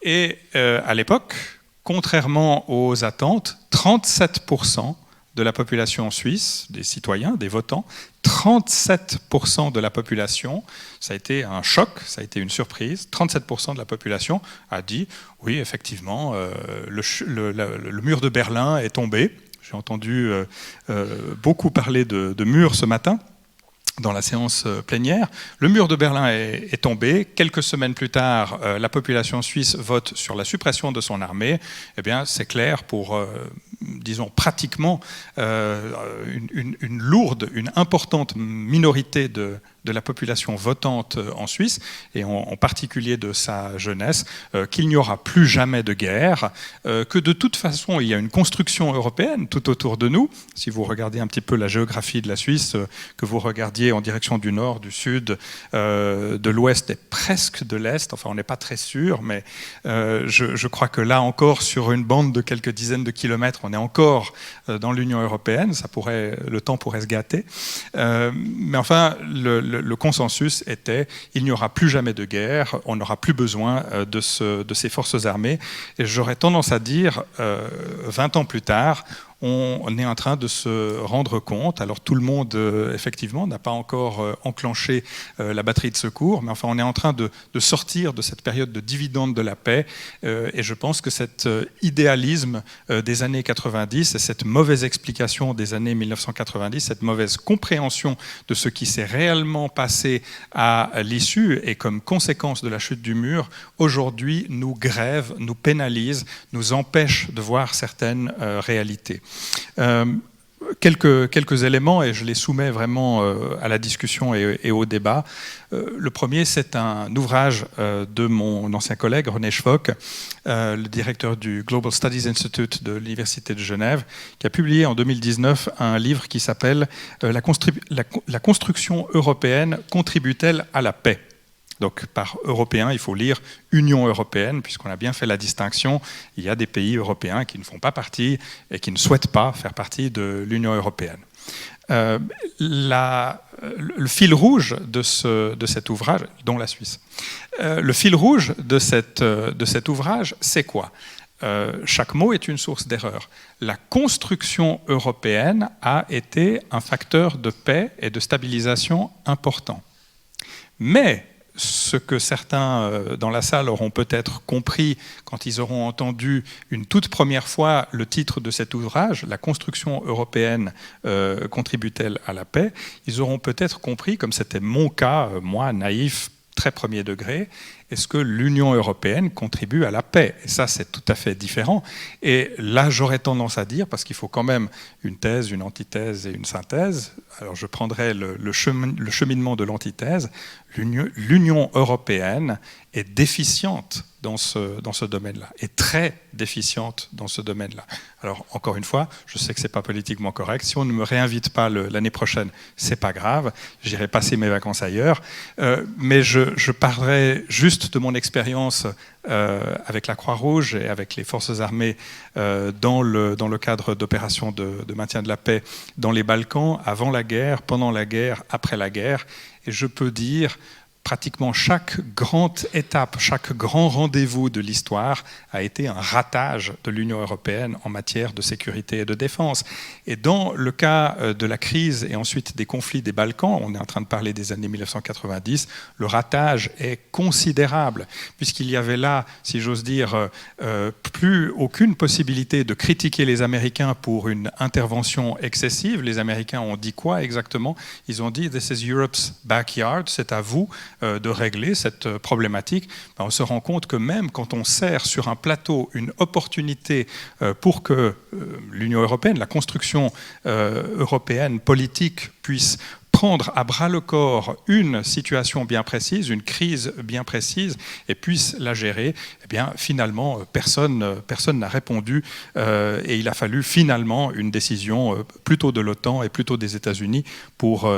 Et à l'époque, contrairement aux attentes, 37% de la population suisse, des citoyens, des votants, 37% de la population, ça a été un choc, ça a été une surprise, 37% de la population a dit « oui, effectivement, le mur de Berlin est tombé ». J'ai entendu beaucoup parler de mur ce matin dans la séance plénière. Le mur de Berlin est tombé. Quelques semaines plus tard, la population suisse vote sur la suppression de son armée. Eh bien, c'est clair pour, disons, pratiquement une importante minorité de la population votante en Suisse, et en particulier de sa jeunesse, qu'il n'y aura plus jamais de guerre, que de toute façon, il y a une construction européenne tout autour de nous. Si vous regardez un petit peu la géographie de la Suisse, que vous regardiez en direction du nord, du sud, de l'ouest et presque de l'est, enfin on n'est pas très sûr, mais je crois que là encore, sur une bande de quelques dizaines de kilomètres, on est encore dans l'Union européenne, le temps pourrait se gâter. Mais enfin, le consensus était il n'y aura plus jamais de guerre, on n'aura plus besoin de ces forces armées. Et j'aurais tendance à dire, 20 ans plus tard, on est en train de se rendre compte, alors tout le monde effectivement n'a pas encore enclenché la batterie de secours, mais enfin on est en train de sortir de cette période de dividende de la paix, et je pense que cet idéalisme des années 90 et cette mauvaise explication des années 1990, cette mauvaise compréhension de ce qui s'est réellement passé à l'issue et comme conséquence de la chute du mur, aujourd'hui nous grève, nous pénalise, nous empêche de voir certaines réalités. Quelques éléments, et je les soumets vraiment à la discussion et au débat. Le premier, c'est un ouvrage de mon ancien collègue René Schwock, le directeur du Global Studies Institute de l'Université de Genève, qui a publié en 2019 un livre qui s'appelle « La construction européenne contribue-t-elle à la paix ?» Donc par européen, il faut lire Union européenne, puisqu'on a bien fait la distinction. Il y a des pays européens qui ne font pas partie et qui ne souhaitent pas faire partie de l'Union européenne. Le fil rouge de cet ouvrage, dont la Suisse, le fil rouge de cet ouvrage, c'est quoi ? Chaque mot est une source d'erreur. La construction européenne a été un facteur de paix et de stabilisation important. Mais ce que certains dans la salle auront peut-être compris quand ils auront entendu une toute première fois le titre de cet ouvrage, « La construction européenne contribue-t-elle à la paix ?», ils auront peut-être compris, comme c'était mon cas, moi, naïf, très premier degré, est-ce que l'Union européenne contribue à la paix? Et ça, c'est tout à fait différent. Et là, j'aurais tendance à dire, parce qu'il faut quand même une thèse, une antithèse et une synthèse, alors je prendrai le cheminement de l'antithèse, l'Union européenne est déficiente dans ce domaine-là, est très déficiente dans ce domaine-là. Alors, encore une fois, je sais que ce n'est pas politiquement correct. Si on ne me réinvite pas l'année prochaine, ce n'est pas grave. J'irai passer mes vacances ailleurs. Mais je parlerai juste de mon expérience avec la Croix-Rouge et avec les forces armées dans le cadre d'opérations de maintien de la paix dans les Balkans, avant la guerre, pendant la guerre, après la guerre. Et je peux dire, pratiquement chaque grande étape, chaque grand rendez-vous de l'histoire a été un ratage de l'Union européenne en matière de sécurité et de défense. Et dans le cas de la crise et ensuite des conflits des Balkans, on est en train de parler des années 1990, le ratage est considérable, puisqu'il y avait là, si j'ose dire, plus aucune possibilité de critiquer les Américains pour une intervention excessive. Les Américains ont dit quoi exactement? Ils ont dit « This is Europe's backyard », c'est à vous de régler cette problématique. On se rend compte que même quand on sert sur un plateau une opportunité pour que l'Union européenne, la construction européenne politique puisse prendre à bras-le-corps une situation bien précise, une crise bien précise, et puisse la gérer, eh bien, finalement, personne n'a répondu, et il a fallu finalement une décision plutôt de l'OTAN et plutôt des États-Unis pour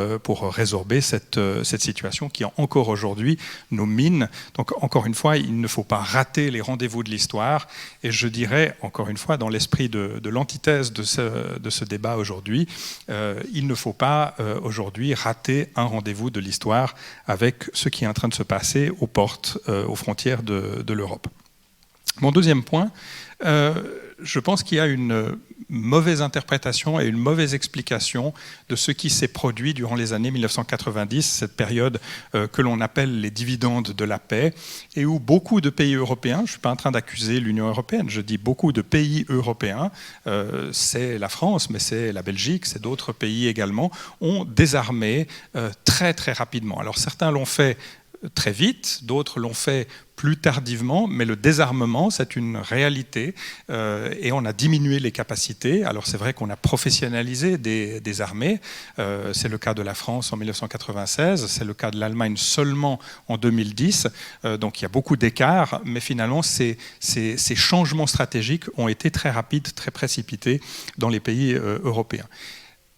résorber cette situation qui, encore aujourd'hui, nous mine. Donc, encore une fois, il ne faut pas rater les rendez-vous de l'histoire, et je dirais, encore une fois, dans l'esprit de l'antithèse de ce débat aujourd'hui, il ne faut pas aujourd'hui rater un rendez-vous de l'histoire avec ce qui est en train de se passer aux portes, aux frontières de l'Europe. Mon deuxième point, je pense qu'il y a une mauvaise interprétation et une mauvaise explication de ce qui s'est produit durant les années 1990, cette période que l'on appelle les dividendes de la paix, et où beaucoup de pays européens, je ne suis pas en train d'accuser l'Union européenne, je dis beaucoup de pays européens, c'est la France, mais c'est la Belgique, c'est d'autres pays également, ont désarmé très très rapidement. Alors certains l'ont fait très vite, d'autres l'ont fait plus tardivement, mais le désarmement, c'est une réalité, et on a diminué les capacités. Alors c'est vrai qu'on a professionnalisé des armées, c'est le cas de la France en 1996, c'est le cas de l'Allemagne seulement en 2010, donc il y a beaucoup d'écarts, mais finalement ces changements stratégiques ont été très rapides, très précipités dans les pays européens.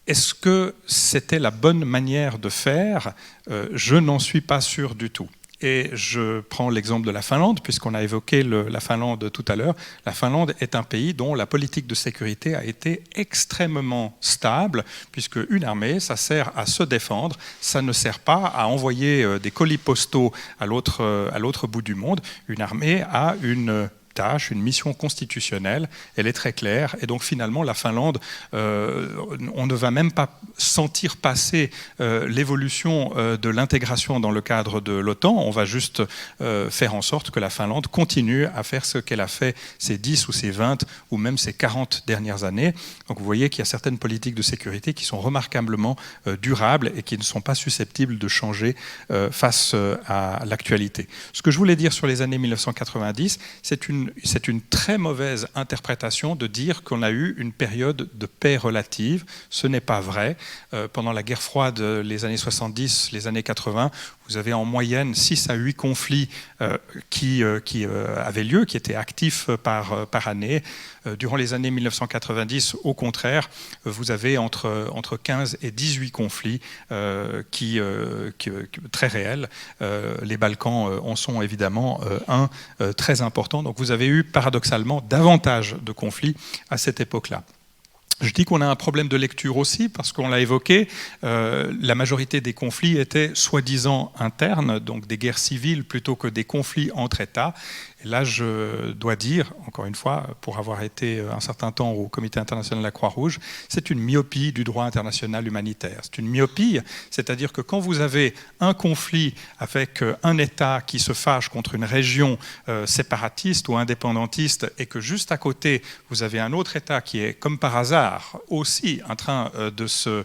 Est-ce que c'était la bonne manière de faire? Je n'en suis pas sûr du tout. Et je prends l'exemple de la Finlande, puisqu'on a évoqué la Finlande tout à l'heure. La Finlande est un pays dont la politique de sécurité a été extrêmement stable, puisque une armée, ça sert à se défendre, ça ne sert pas à envoyer des colis postaux à l'autre bout du monde. Une armée a une tâche, une mission constitutionnelle, elle est très claire, et donc finalement la Finlande, on ne va même pas sentir passer l'évolution de l'intégration dans le cadre de l'OTAN, on va juste faire en sorte que la Finlande continue à faire ce qu'elle a fait ces 10 ou ces 20 ou même ces 40 dernières années. Donc vous voyez qu'il y a certaines politiques de sécurité qui sont remarquablement durables et qui ne sont pas susceptibles de changer face à l'actualité. Ce que je voulais dire sur les années 1990, c'est une très mauvaise interprétation de dire qu'on a eu une période de paix relative. Ce n'est pas vrai. Pendant la guerre froide, les années 70, les années 80, vous avez en moyenne 6 à 8 conflits qui avaient lieu, qui étaient actifs par année. Durant les années 1990, au contraire, vous avez entre 15 et 18 conflits très réels. Les Balkans en sont évidemment un très important. Donc vous avez eu paradoxalement davantage de conflits à cette époque-là. Je dis qu'on a un problème de lecture aussi, parce qu'on l'a évoqué, la majorité des conflits étaient soi-disant internes, donc des guerres civiles plutôt que des conflits entre États. Et là, je dois dire, encore une fois, pour avoir été un certain temps au Comité international de la Croix-Rouge, c'est une myopie du droit international humanitaire. C'est une myopie, c'est-à-dire que quand vous avez un conflit avec un État qui se fâche contre une région séparatiste ou indépendantiste, et que juste à côté, vous avez un autre État qui est, comme par hasard, aussi en train de se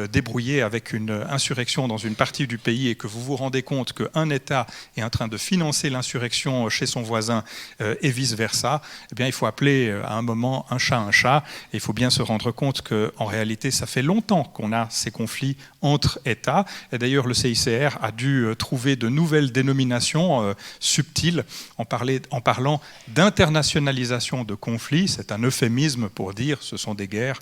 débrouiller avec une insurrection dans une partie du pays, et que vous vous rendez compte qu'un État est en train de financer l'insurrection chez son voisin, et vice-versa, eh bien, il faut appeler à un moment un chat, et il faut bien se rendre compte qu'en réalité, ça fait longtemps qu'on a ces conflits entre États, et d'ailleurs le CICR a dû trouver de nouvelles dénominations subtiles en parlant d'internationalisation de conflits. C'est un euphémisme pour dire ce sont des guerre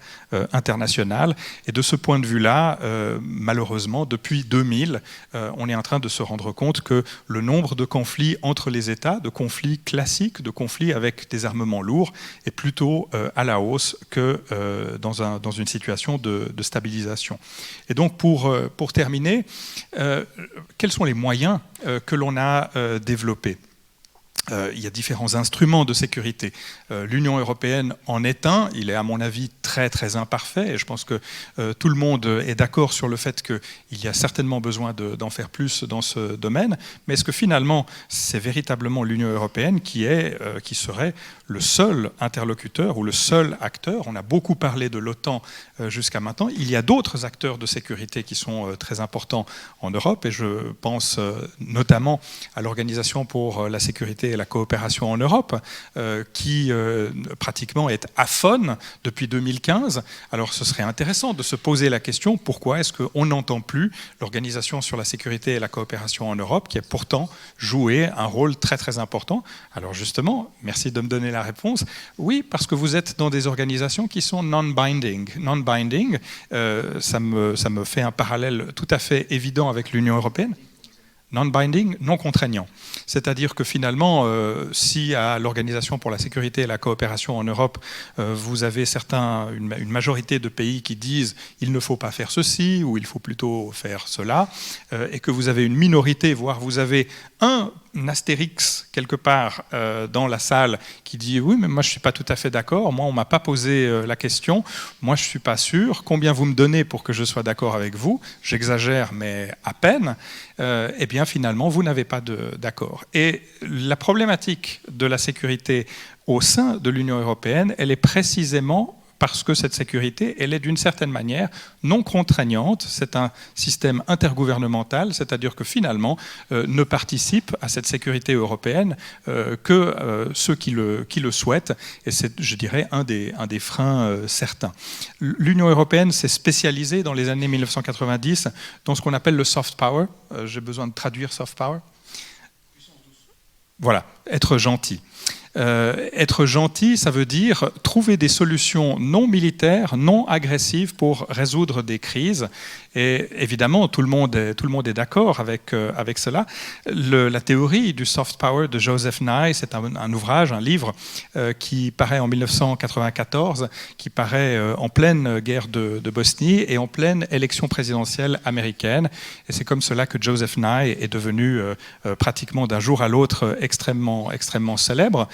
internationale. Et de ce point de vue-là, malheureusement, depuis 2000, on est en train de se rendre compte que le nombre de conflits entre les États, de conflits classiques, de conflits avec des armements lourds, est plutôt à la hausse que dans une situation de stabilisation. Et donc, pour terminer, quels sont les moyens que l'on a développés ? Il y a différents instruments de sécurité. L'Union européenne en est un. Il est à mon avis très très imparfait et je pense que tout le monde est d'accord sur le fait qu'il y a certainement besoin d'en faire plus dans ce domaine. Mais est-ce que finalement c'est véritablement l'Union européenne qui serait le seul interlocuteur ou le seul acteur? On a beaucoup parlé de l'OTAN jusqu'à maintenant. Il y a d'autres acteurs de sécurité qui sont très importants en Europe et je pense notamment à l'Organisation pour la sécurité et la coopération en Europe, qui pratiquement est aphone depuis 2015. Alors ce serait intéressant de se poser la question, pourquoi est-ce qu'on n'entend plus l'Organisation sur la sécurité et la coopération en Europe, qui a pourtant joué un rôle très très important? Alors justement, merci de me donner la réponse. Oui, parce que vous êtes dans des organisations qui sont non-binding. Non-binding, ça me fait un parallèle tout à fait évident avec l'Union européenne. Non-binding, non contraignant. C'est-à-dire que finalement, si à l'Organisation pour la sécurité et la coopération en Europe, vous avez une majorité de pays qui disent il ne faut pas faire ceci ou il faut plutôt faire cela, et que vous avez une minorité, voire vous avez un astérix quelque part dans la salle qui dit oui mais moi je suis pas tout à fait d'accord, moi on m'a pas posé la question, moi je suis pas sûr, combien vous me donnez pour que je sois d'accord avec vous, j'exagère mais à peine, et bien finalement vous n'avez pas d'accord. Et la problématique de la sécurité au sein de l'Union européenne, elle est précisément parce que cette sécurité, elle est d'une certaine manière non contraignante. C'est un système intergouvernemental, c'est-à-dire que finalement, ne participent à cette sécurité européenne que ceux qui le souhaitent. Et c'est, je dirais, un des freins certains. L'Union européenne s'est spécialisée dans les années 1990 dans ce qu'on appelle le soft power. J'ai besoin de traduire soft power. Voilà, être gentil. Être gentil, ça veut dire trouver des solutions non militaires, non agressives pour résoudre des crises. Et évidemment, tout le monde est d'accord avec cela. La théorie du soft power de Joseph Nye, c'est un ouvrage, un livre qui paraît en 1994, qui paraît en pleine guerre de Bosnie et en pleine élection présidentielle américaine. Et c'est comme cela que Joseph Nye est devenu pratiquement d'un jour à l'autre extrêmement célèbre.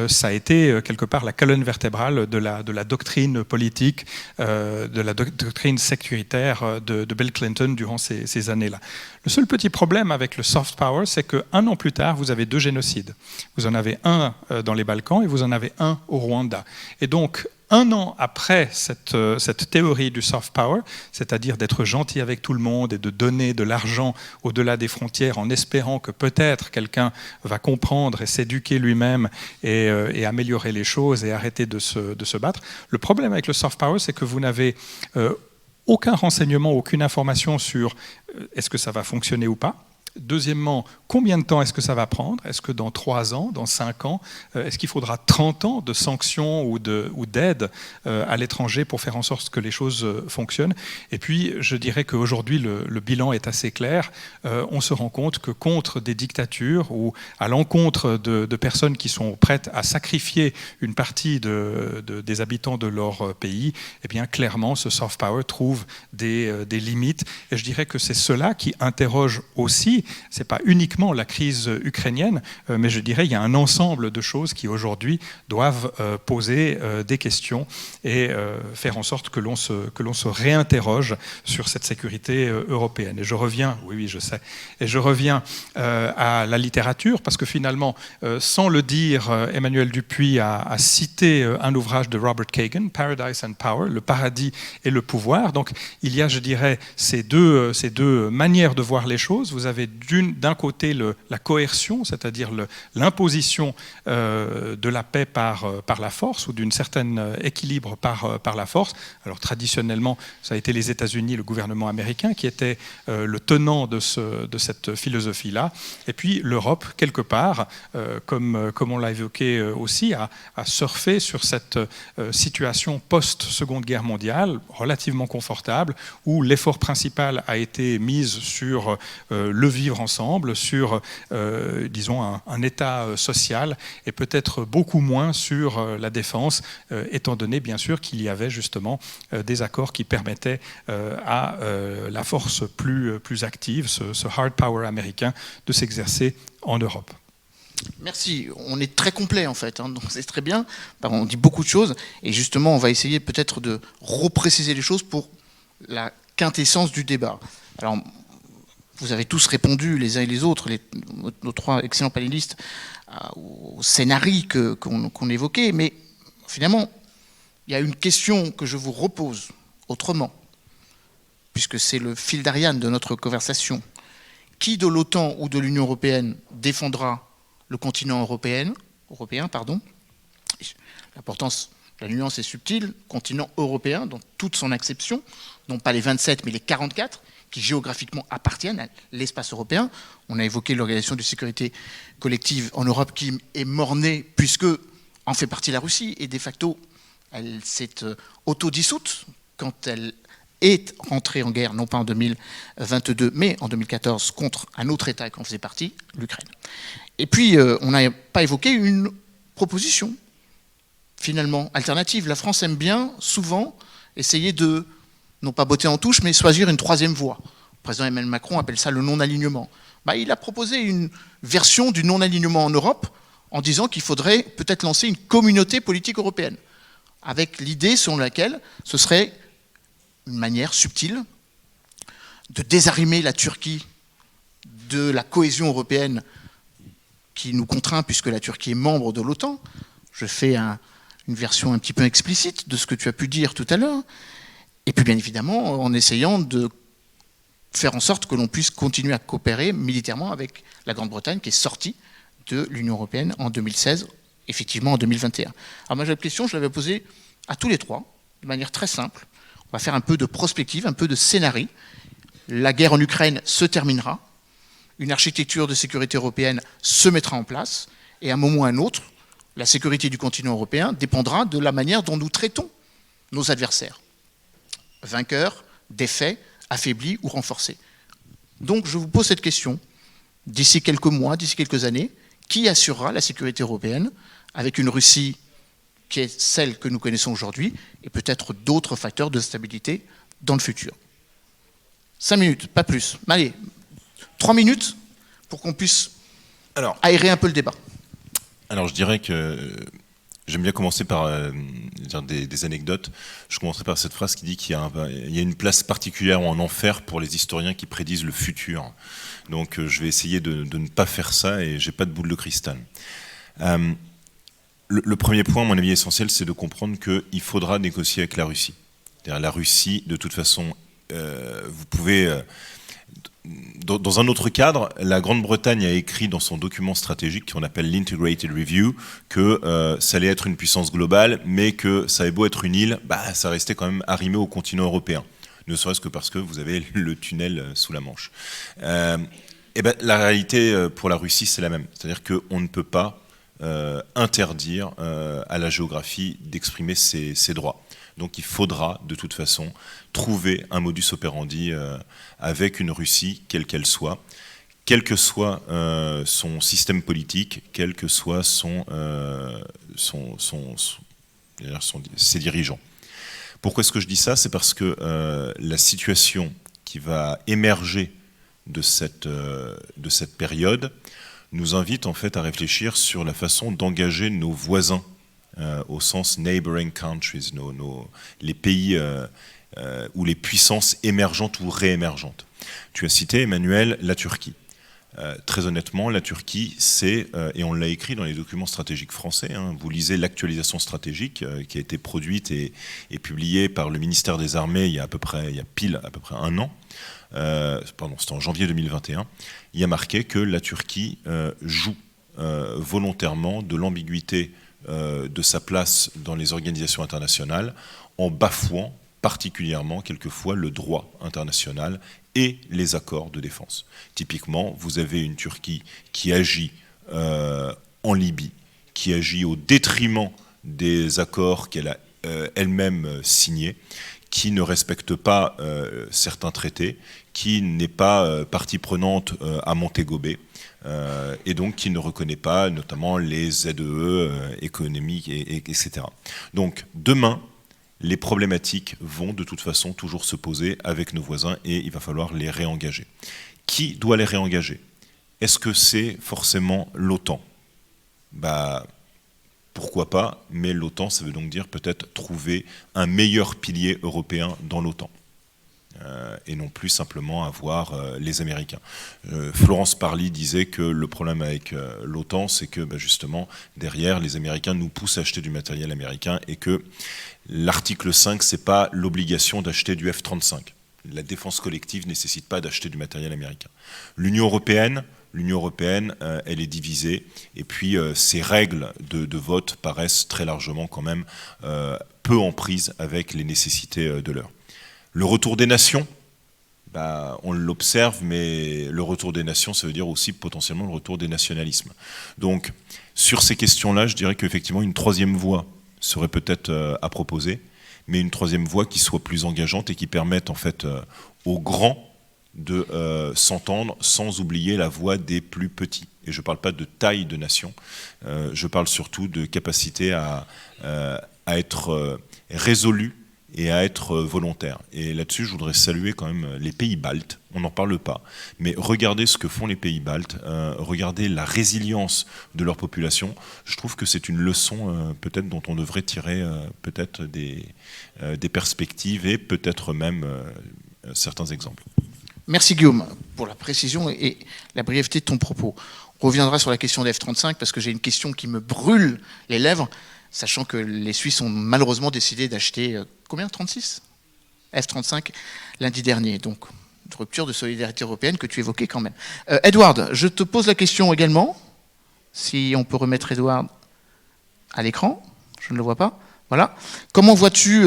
Ça a été quelque part la colonne vertébrale de la doctrine politique, de la doctrine sécuritaire de Bill Clinton durant ces années-là. Le seul petit problème avec le soft power, c'est qu'un an plus tard, vous avez 2 génocides. Vous en avez un dans les Balkans et vous en avez un au Rwanda. Et donc, 1 an après cette théorie du soft power, c'est-à-dire d'être gentil avec tout le monde et de donner de l'argent au-delà des frontières en espérant que peut-être quelqu'un va comprendre et s'éduquer lui-même et améliorer les choses et arrêter de se battre. Le problème avec le soft power, c'est que vous n'avez aucun renseignement, aucune information sur est-ce que ça va fonctionner ou pas. Deuxièmement, combien de temps est-ce que ça va prendre? Est-ce que dans 3 ans, dans 5 ans, est-ce qu'il faudra 30 ans de sanctions ou d'aide à l'étranger pour faire en sorte que les choses fonctionnent? Et puis, je dirais qu'aujourd'hui, le bilan est assez clair. On se rend compte que contre des dictatures ou à l'encontre de personnes qui sont prêtes à sacrifier une partie des habitants de leur pays, eh bien, clairement, ce soft power trouve des limites. Et je dirais que c'est cela qui interroge aussi. C'est pas uniquement la crise ukrainienne, mais je dirais il y a un ensemble de choses qui aujourd'hui doivent poser des questions et faire en sorte que l'on se réinterroge sur cette sécurité européenne. Et je reviens, oui, je sais, et je reviens à la littérature parce que finalement, sans le dire, Emmanuel Dupuis a cité un ouvrage de Robert Kagan, Paradise and Power, le paradis et le pouvoir. Donc il y a, je dirais, ces deux manières de voir les choses. Vous avez d'un côté la coercion, c'est-à-dire l'imposition de la paix par la force ou d'une certaine équilibre par la force. Alors traditionnellement, ça a été les États-Unis, le gouvernement américain, qui était le tenant de cette philosophie-là. Et puis l'Europe, quelque part, comme on l'a évoqué aussi, a surfé sur cette situation post-Seconde Guerre mondiale, relativement confortable, où l'effort principal a été mis sur le vivre ensemble, sur, disons, un État social, et peut-être beaucoup moins sur la défense, étant donné, bien sûr, qu'il y avait justement des accords qui permettaient à la force plus active, ce hard power américain, de s'exercer en Europe. Merci, on est très complet en fait, hein, donc c'est très bien, on dit beaucoup de choses, et justement on va essayer peut-être de repréciser les choses pour la quintessence du débat. Alors, vous avez tous répondu les uns et les autres, nos trois excellents panélistes, au scénario qu'on évoquait, mais finalement, il y a une question que je vous repose autrement, puisque c'est le fil d'Ariane de notre conversation. Qui de l'OTAN ou de l'Union européenne défendra le continent européen, l'importance de la nuance est subtile, continent européen dans toute son acception, non pas les 27 mais les 44 qui géographiquement appartiennent à l'espace européen. On a évoqué l'Organisation de sécurité collective en Europe qui est mort-née puisque en fait partie la Russie et de facto elle s'est autodissoute quand elle est rentrée en guerre, non pas en 2022 mais en 2014 contre un autre État qui en faisait partie, l'Ukraine. Et puis, on n'a pas évoqué une proposition, finalement, alternative. La France aime bien, souvent, essayer de, non pas botter en touche, mais choisir une troisième voie. Le président Emmanuel Macron appelle ça le non-alignement. Il a proposé une version du non-alignement en Europe en disant qu'il faudrait peut-être lancer une communauté politique européenne, avec l'idée selon laquelle ce serait une manière subtile de désarrimer la Turquie de la cohésion européenne qui nous contraint puisque la Turquie est membre de l'OTAN. Je fais une version un petit peu explicite de ce que tu as pu dire tout à l'heure. Et puis bien évidemment en essayant de faire en sorte que l'on puisse continuer à coopérer militairement avec la Grande-Bretagne qui est sortie de l'Union européenne en 2016, effectivement en 2021. Alors moi, la question, je l'avais posée à tous les trois, de manière très simple. On va faire un peu de prospective, un peu de scénario. La guerre en Ukraine se terminera. Une architecture de sécurité européenne se mettra en place, et à un moment ou à un autre, la sécurité du continent européen dépendra de la manière dont nous traitons nos adversaires. Vainqueurs, défaits, affaiblis ou renforcés. Donc je vous pose cette question, d'ici quelques mois, d'ici quelques années, qui assurera la sécurité européenne avec une Russie qui est celle que nous connaissons aujourd'hui, et peut-être d'autres facteurs de stabilité dans le futur. 5 minutes, pas plus. Allez, 3 minutes pour qu'on puisse aérer un peu le débat. Alors je dirais que j'aime bien commencer par des anecdotes. Je commencerai par cette phrase qui dit qu'il y a une place particulière en enfer pour les historiens qui prédisent le futur. Donc je vais essayer de ne pas faire ça et j'ai pas de boule de cristal. Le premier point, à mon avis essentiel, c'est de comprendre qu'il faudra négocier avec la Russie. C'est-à-dire la Russie, de toute façon, vous pouvez... Dans un autre cadre, la Grande-Bretagne a écrit dans son document stratégique qu'on appelle l'Integrated Review que ça allait être une puissance globale, mais que ça avait beau être une île, ça restait quand même arrimé au continent européen. Ne serait-ce que parce que vous avez le tunnel sous la Manche. La réalité pour la Russie, c'est la même. C'est-à-dire qu'on ne peut pas interdire à la géographie d'exprimer ses droits. Donc il faudra, de toute façon, trouver un modus operandi avec une Russie, quelle qu'elle soit, quel que soit son système politique, quel que soit ses dirigeants. Pourquoi est-ce que je dis ça? C'est parce que la situation qui va émerger de cette période nous invite en fait à réfléchir sur la façon d'engager nos voisins au sens neighboring countries, les pays ou les puissances émergentes ou réémergentes. Tu as cité, Emmanuel, la Turquie. Très honnêtement, la Turquie, c'est, et on l'a écrit dans les documents stratégiques français, hein, vous lisez l'actualisation stratégique qui a été produite et publiée par le ministère des Armées il y a pile à peu près un an, c'était en janvier 2021, il y a marqué que la Turquie joue volontairement de l'ambiguïté de sa place dans les organisations internationales en bafouant particulièrement quelquefois le droit international et les accords de défense. Typiquement, vous avez une Turquie qui agit en Libye, qui agit au détriment des accords qu'elle a elle-même signés, qui ne respecte pas certains traités, qui n'est pas partie prenante à Montego Bay, et donc qui ne reconnaît pas notamment les ZEE économiques, etc. Donc demain, les problématiques vont de toute façon toujours se poser avec nos voisins et il va falloir les réengager. Qui doit les réengager? Est-ce que c'est forcément l'OTAN? Pourquoi pas, mais l'OTAN, ça veut donc dire peut-être trouver un meilleur pilier européen dans l'OTAN. Et non plus simplement avoir les Américains. Florence Parly disait que le problème avec l'OTAN, c'est que justement, derrière, les Américains nous poussent à acheter du matériel américain et que l'article 5, c'est pas l'obligation d'acheter du F-35. La défense collective ne nécessite pas d'acheter du matériel américain. L'Union européenne, elle est divisée, et puis ces règles de vote paraissent très largement quand même peu en prise avec les nécessités de l'heure. Le retour des nations, on l'observe, mais le retour des nations, ça veut dire aussi potentiellement le retour des nationalismes. Donc, sur ces questions-là, je dirais qu'effectivement, une troisième voie serait peut-être à proposer, mais une troisième voie qui soit plus engageante et qui permette en fait aux grands de s'entendre sans oublier la voix des plus petits. Et je ne parle pas de taille de nation, je parle surtout de capacité à être résolu et à être volontaire. Et là-dessus, je voudrais saluer quand même les pays baltes. On n'en parle pas, mais regardez ce que font les pays baltes, regardez la résilience de leur population. Je trouve que c'est une leçon peut-être dont on devrait tirer peut-être des perspectives et peut-être même certains exemples. Merci Guillaume pour la précision et la brièveté de ton propos. On reviendra sur la question des F-35 parce que j'ai une question qui me brûle les lèvres, sachant que les Suisses ont malheureusement décidé d'acheter, combien, 36 F-35 lundi dernier. Donc, une rupture de solidarité européenne que tu évoquais quand même. Edward, je te pose la question également, si on peut remettre Edward à l'écran, je ne le vois pas. Voilà. Comment vois-tu,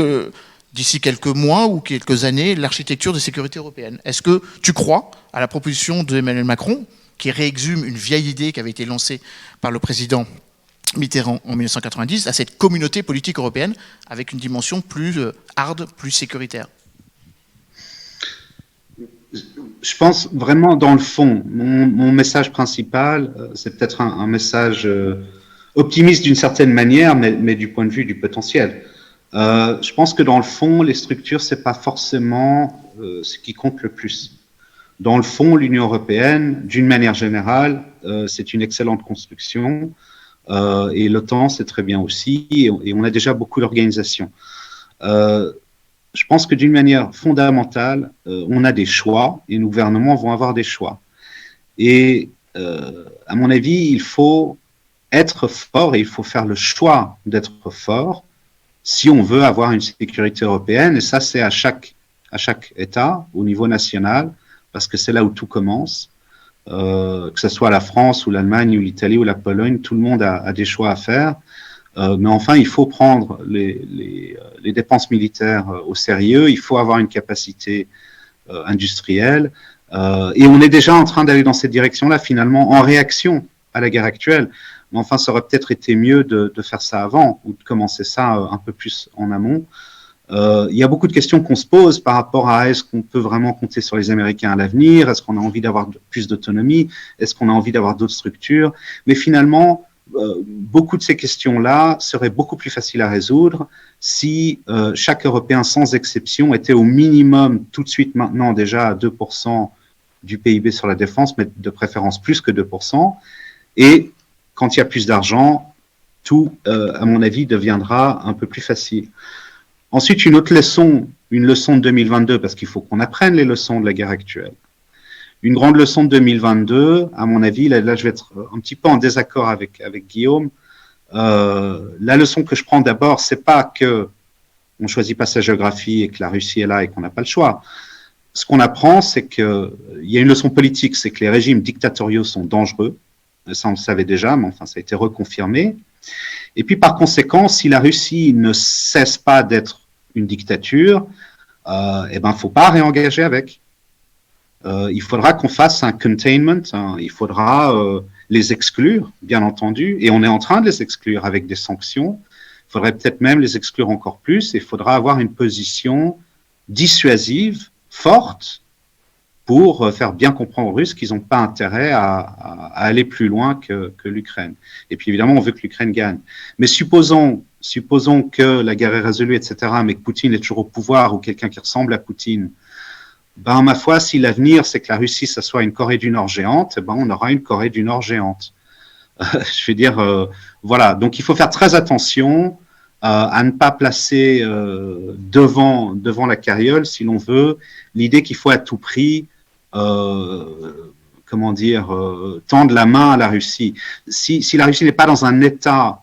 d'ici quelques mois ou quelques années, l'architecture de sécurité européenne? Est-ce que tu crois à la proposition d'Emmanuel Macron, qui réexhume une vieille idée qui avait été lancée par le président Mitterrand en 1990, à cette communauté politique européenne avec une dimension plus hard, plus sécuritaire? Je pense vraiment dans le fond, mon message principal, c'est peut-être un message optimiste d'une certaine manière, mais du point de vue du potentiel. Je pense que dans le fond, les structures, c'est pas forcément ce qui compte le plus. Dans le fond, l'Union européenne, d'une manière générale, c'est une excellente construction. Et l'OTAN, c'est très bien aussi, et on a déjà beaucoup d'organisations. Je pense que d'une manière fondamentale, on a des choix, et nos gouvernements vont avoir des choix. Et à mon avis, il faut être fort, et il faut faire le choix d'être fort si on veut avoir une sécurité européenne, et ça c'est à chaque État, au niveau national, parce que c'est là où tout commence. Que ce soit la France ou l'Allemagne ou l'Italie ou la Pologne, tout le monde a des choix à faire. Mais enfin, il faut prendre les dépenses militaires au sérieux, il faut avoir une capacité industrielle. Et on est déjà en train d'aller dans cette direction-là, finalement, en réaction à la guerre actuelle. Mais enfin, ça aurait peut-être été mieux de faire ça avant, ou de commencer ça un peu plus en amont. Il y a beaucoup de questions qu'on se pose par rapport à est-ce qu'on peut vraiment compter sur les Américains à l'avenir, est-ce qu'on a envie d'avoir plus d'autonomie, est-ce qu'on a envie d'avoir d'autres structures, mais finalement, beaucoup de ces questions-là seraient beaucoup plus faciles à résoudre si chaque Européen, sans exception, était au minimum tout de suite maintenant déjà à 2% du PIB sur la défense, mais de préférence plus que 2%, et quand il y a plus d'argent, tout, à mon avis, deviendra un peu plus facile. Ensuite, une leçon de 2022, parce qu'il faut qu'on apprenne les leçons de la guerre actuelle. une grande leçon de 2022, à mon avis, là je vais être un petit peu en désaccord avec Guillaume. La leçon que je prends d'abord, c'est pas que on choisit pas sa géographie et que la Russie est là et qu'on n'a pas le choix. Ce qu'on apprend, c'est qu'il y a une leçon politique, c'est que les régimes dictatoriaux sont dangereux. Ça, on le savait déjà, mais enfin, ça a été reconfirmé. Et puis, par conséquent, si la Russie ne cesse pas d'être une dictature, eh ben, faut pas réengager avec. Il faudra qu'on fasse un containment, hein, il faudra les exclure, bien entendu, et on est en train de les exclure avec des sanctions. Il faudrait peut-être même les exclure encore plus, et il faudra avoir une position dissuasive, forte, pour faire bien comprendre aux Russes qu'ils n'ont pas intérêt à aller plus loin que l'Ukraine. Et puis évidemment, on veut que l'Ukraine gagne. Mais supposons que la guerre est résolue, etc., mais que Poutine est toujours au pouvoir, ou quelqu'un qui ressemble à Poutine, ben, ma foi, si l'avenir, c'est que la Russie, ça soit une Corée du Nord géante, ben, on aura une Corée du Nord géante. Je veux dire, voilà. Donc, il faut faire très attention à ne pas placer devant la carriole, si l'on veut, l'idée qu'il faut à tout prix, comment dire, tendre la main à la Russie. Si la Russie n'est pas dans un état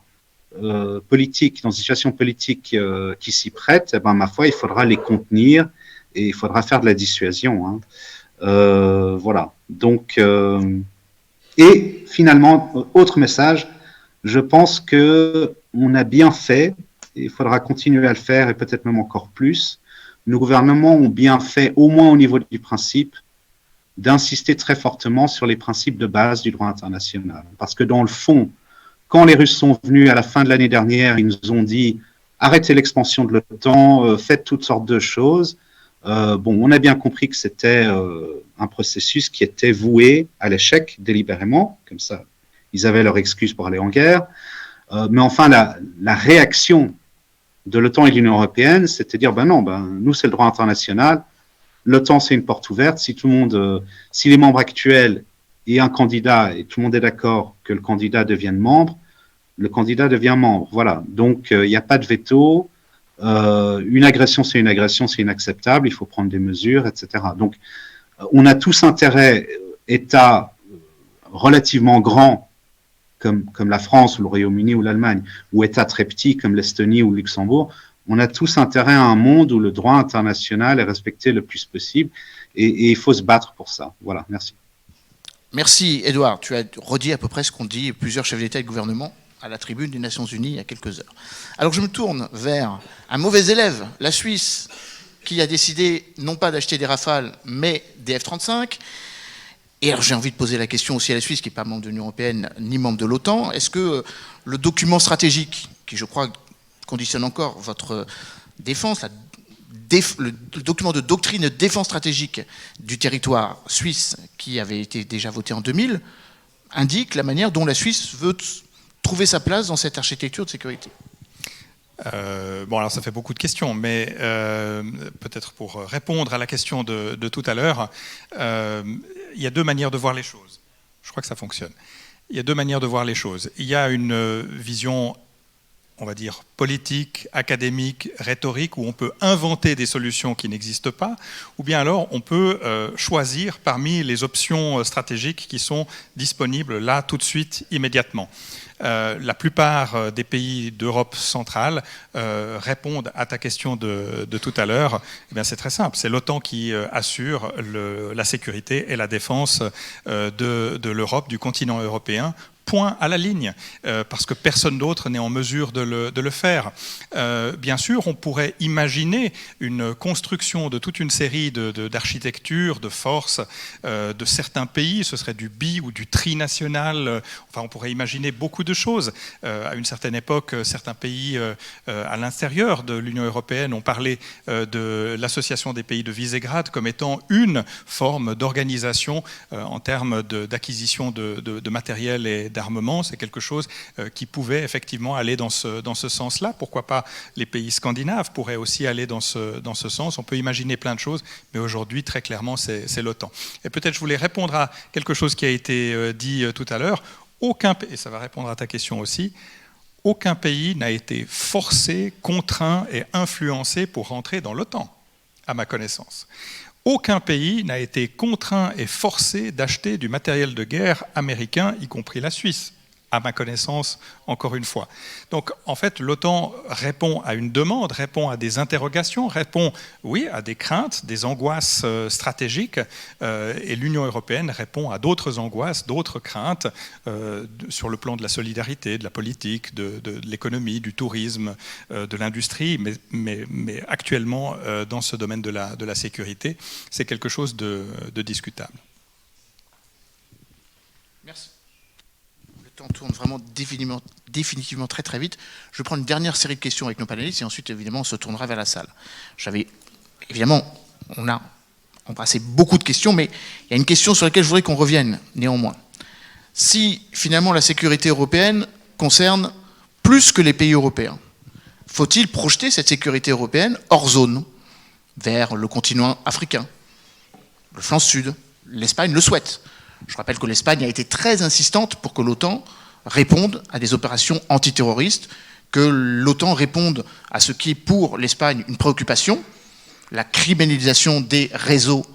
politique, dans une situation politique qui s'y prête, eh ben, ma foi, il faudra les contenir. Et il faudra faire de la dissuasion. Hein. Voilà. Donc, et finalement, autre message, je pense qu'on a bien fait, et il faudra continuer à le faire, et peut-être même encore plus. Nos gouvernements ont bien fait, au moins au niveau du principe, d'insister très fortement sur les principes de base du droit international. Parce que dans le fond, quand les Russes sont venus à la fin de l'année dernière, ils nous ont dit « arrêtez l'expansion de l'OTAN, faites toutes sortes de choses ». Bon, on a bien compris que c'était un processus qui était voué à l'échec délibérément, comme ça, ils avaient leur excuse pour aller en guerre. Mais enfin, la réaction de l'OTAN et de l'Union européenne, c'était de dire, ben non, nous c'est le droit international, l'OTAN c'est une porte ouverte, si tout le monde, si les membres actuels et un candidat, et tout le monde est d'accord que le candidat devienne membre, le candidat devient membre. Voilà, donc il n'y a pas de veto. Une agression, c'est une agression, c'est inacceptable, il faut prendre des mesures, etc. Donc, on a tous intérêt, États relativement grands, comme la France, ou le Royaume-Uni, ou l'Allemagne, ou États très petits, comme l'Estonie ou le Luxembourg, on a tous intérêt à un monde où le droit international est respecté le plus possible, et il faut se battre pour ça. Voilà, merci. Merci, Édouard. Tu as redit à peu près ce qu'ont dit plusieurs chefs d'État et de gouvernement à la tribune des Nations Unies il y a quelques heures. Alors je me tourne vers un mauvais élève, la Suisse, qui a décidé non pas d'acheter des Rafales, mais des F-35. Et alors j'ai envie de poser la question aussi à la Suisse, qui n'est pas membre de l'Union européenne, ni membre de l'OTAN. Est-ce que le document stratégique, qui je crois conditionne encore votre défense, le document de doctrine de défense stratégique du territoire suisse, qui avait été déjà voté en 2000, indique la manière dont la Suisse veut trouver sa place dans cette architecture de sécurité? Bon, alors ça fait beaucoup de questions, mais peut-être pour répondre à la question de tout à l'heure, il y a deux manières de voir les choses. Je crois que ça fonctionne. Il y a deux manières de voir les choses. Il y a une vision, on va dire, politique, académique, rhétorique, où on peut inventer des solutions qui n'existent pas, ou bien alors on peut choisir parmi les options stratégiques qui sont disponibles là, tout de suite, immédiatement. La plupart des pays d'Europe centrale répondent à ta question de tout à l'heure. Eh bien, c'est très simple, c'est l'OTAN qui assure la sécurité et la défense de l'Europe, du continent européen. Point à la ligne, parce que personne d'autre n'est en mesure de le faire. Bien sûr, on pourrait imaginer une construction de toute une série d'architectures, de forces de certains pays, ce serait du ou du trinational, enfin on pourrait imaginer beaucoup de choses. À une certaine époque, certains pays à l'intérieur de l'Union européenne ont parlé de l'association des pays de Visegrad comme étant une forme d'organisation en termes d'acquisition de matériel et d'armement. C'est quelque chose qui pouvait effectivement aller dans ce sens-là. Pourquoi pas les pays scandinaves pourraient aussi aller dans ce sens. On peut imaginer plein de choses, mais aujourd'hui, très clairement, c'est l'OTAN. Et peut-être je voulais répondre à quelque chose qui a été dit tout à l'heure. Et ça va répondre à ta question aussi, aucun pays n'a été forcé, contraint et influencé pour rentrer dans l'OTAN, à ma connaissance. aucun pays n'a été contraint et forcé d'acheter du matériel de guerre américain, y compris la Suisse, à ma connaissance, encore une fois. Donc, en fait, l'OTAN répond à une demande, répond à des interrogations, répond, oui, à des craintes, des angoisses stratégiques, et l'Union européenne répond à d'autres angoisses, d'autres craintes, sur le plan de la solidarité, de la politique, de l'économie, du tourisme, de l'industrie, mais actuellement, dans ce domaine de la sécurité, c'est quelque chose de discutable. Merci. Le temps tourne vraiment définitivement très très vite. Je vais prendre une dernière série de questions avec nos panélistes et ensuite évidemment on se tournera vers la salle. Évidemment, on a embrassé beaucoup de questions, mais il y a une question sur laquelle je voudrais qu'on revienne néanmoins. Si finalement la sécurité européenne concerne plus que les pays européens, faut-il projeter cette sécurité européenne hors zone, vers le continent africain, le flanc sud? L'Espagne le souhaite. Je rappelle que l'Espagne a été très insistante pour que l'OTAN réponde à des opérations antiterroristes, que l'OTAN réponde à ce qui est pour l'Espagne une préoccupation, la criminalisation des réseaux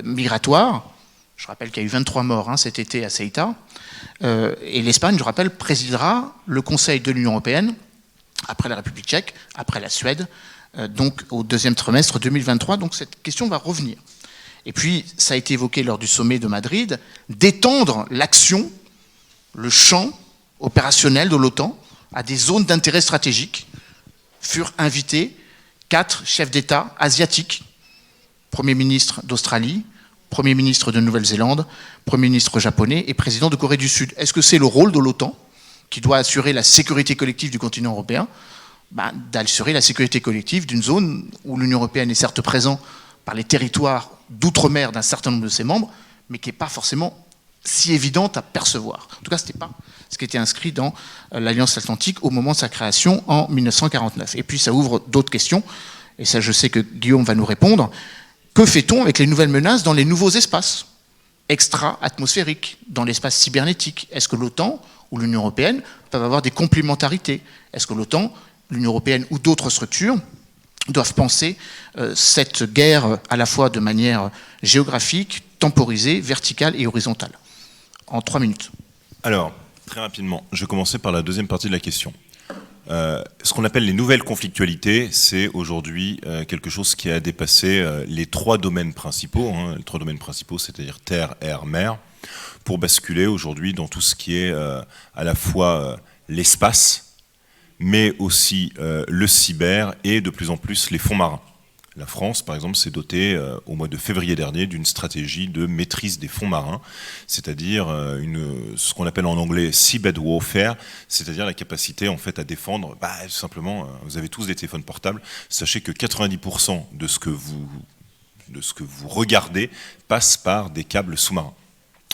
migratoires. Je rappelle qu'il y a eu 23 morts cet été à Ceuta. Et l'Espagne, je rappelle, présidera le Conseil de l'Union européenne, après la République tchèque, après la Suède, donc au deuxième trimestre 2023. Donc cette question va revenir. Et puis, ça a été évoqué lors du sommet de Madrid, d'étendre l'action, le champ opérationnel de l'OTAN à des zones d'intérêt stratégique. Furent invités 4 chefs d'État asiatiques, Premier ministre d'Australie, Premier ministre de Nouvelle-Zélande, Premier ministre japonais et président de Corée du Sud. Est-ce que c'est le rôle de l'OTAN, qui doit assurer la sécurité collective du continent européen, d'assurer la sécurité collective d'une zone où l'Union européenne est certes présente par les territoires d'outre-mer d'un certain nombre de ses membres, mais qui n'est pas forcément si évidente à percevoir. En tout cas, ce n'était pas ce qui était inscrit dans l'Alliance Atlantique au moment de sa création en 1949. Et puis ça ouvre d'autres questions, et ça je sais que Guillaume va nous répondre. Que fait-on avec les nouvelles menaces dans les nouveaux espaces extra-atmosphériques, dans l'espace cybernétique? Est-ce que l'OTAN ou l'Union européenne peuvent avoir des complémentarités? Est-ce que l'OTAN, l'Union européenne ou d'autres structures doivent penser cette guerre à la fois de manière géographique, temporisée, verticale et horizontale? En 3 minutes. Alors, très rapidement, je vais commencer par la deuxième partie de la question. Ce qu'on appelle les nouvelles conflictualités, c'est aujourd'hui quelque chose qui a dépassé les 3 domaines principaux, les 3 domaines principaux, c'est-à-dire terre, air, mer, pour basculer aujourd'hui dans tout ce qui est à la fois l'espace, mais aussi le cyber et de plus en plus les fonds marins. La France, par exemple, s'est dotée au mois de février dernier d'une stratégie de maîtrise des fonds marins, c'est-à-dire ce qu'on appelle en anglais seabed warfare, c'est-à-dire la capacité en fait à défendre, tout simplement, vous avez tous des téléphones portables, sachez que 90% de ce que vous regardez passe par des câbles sous-marins.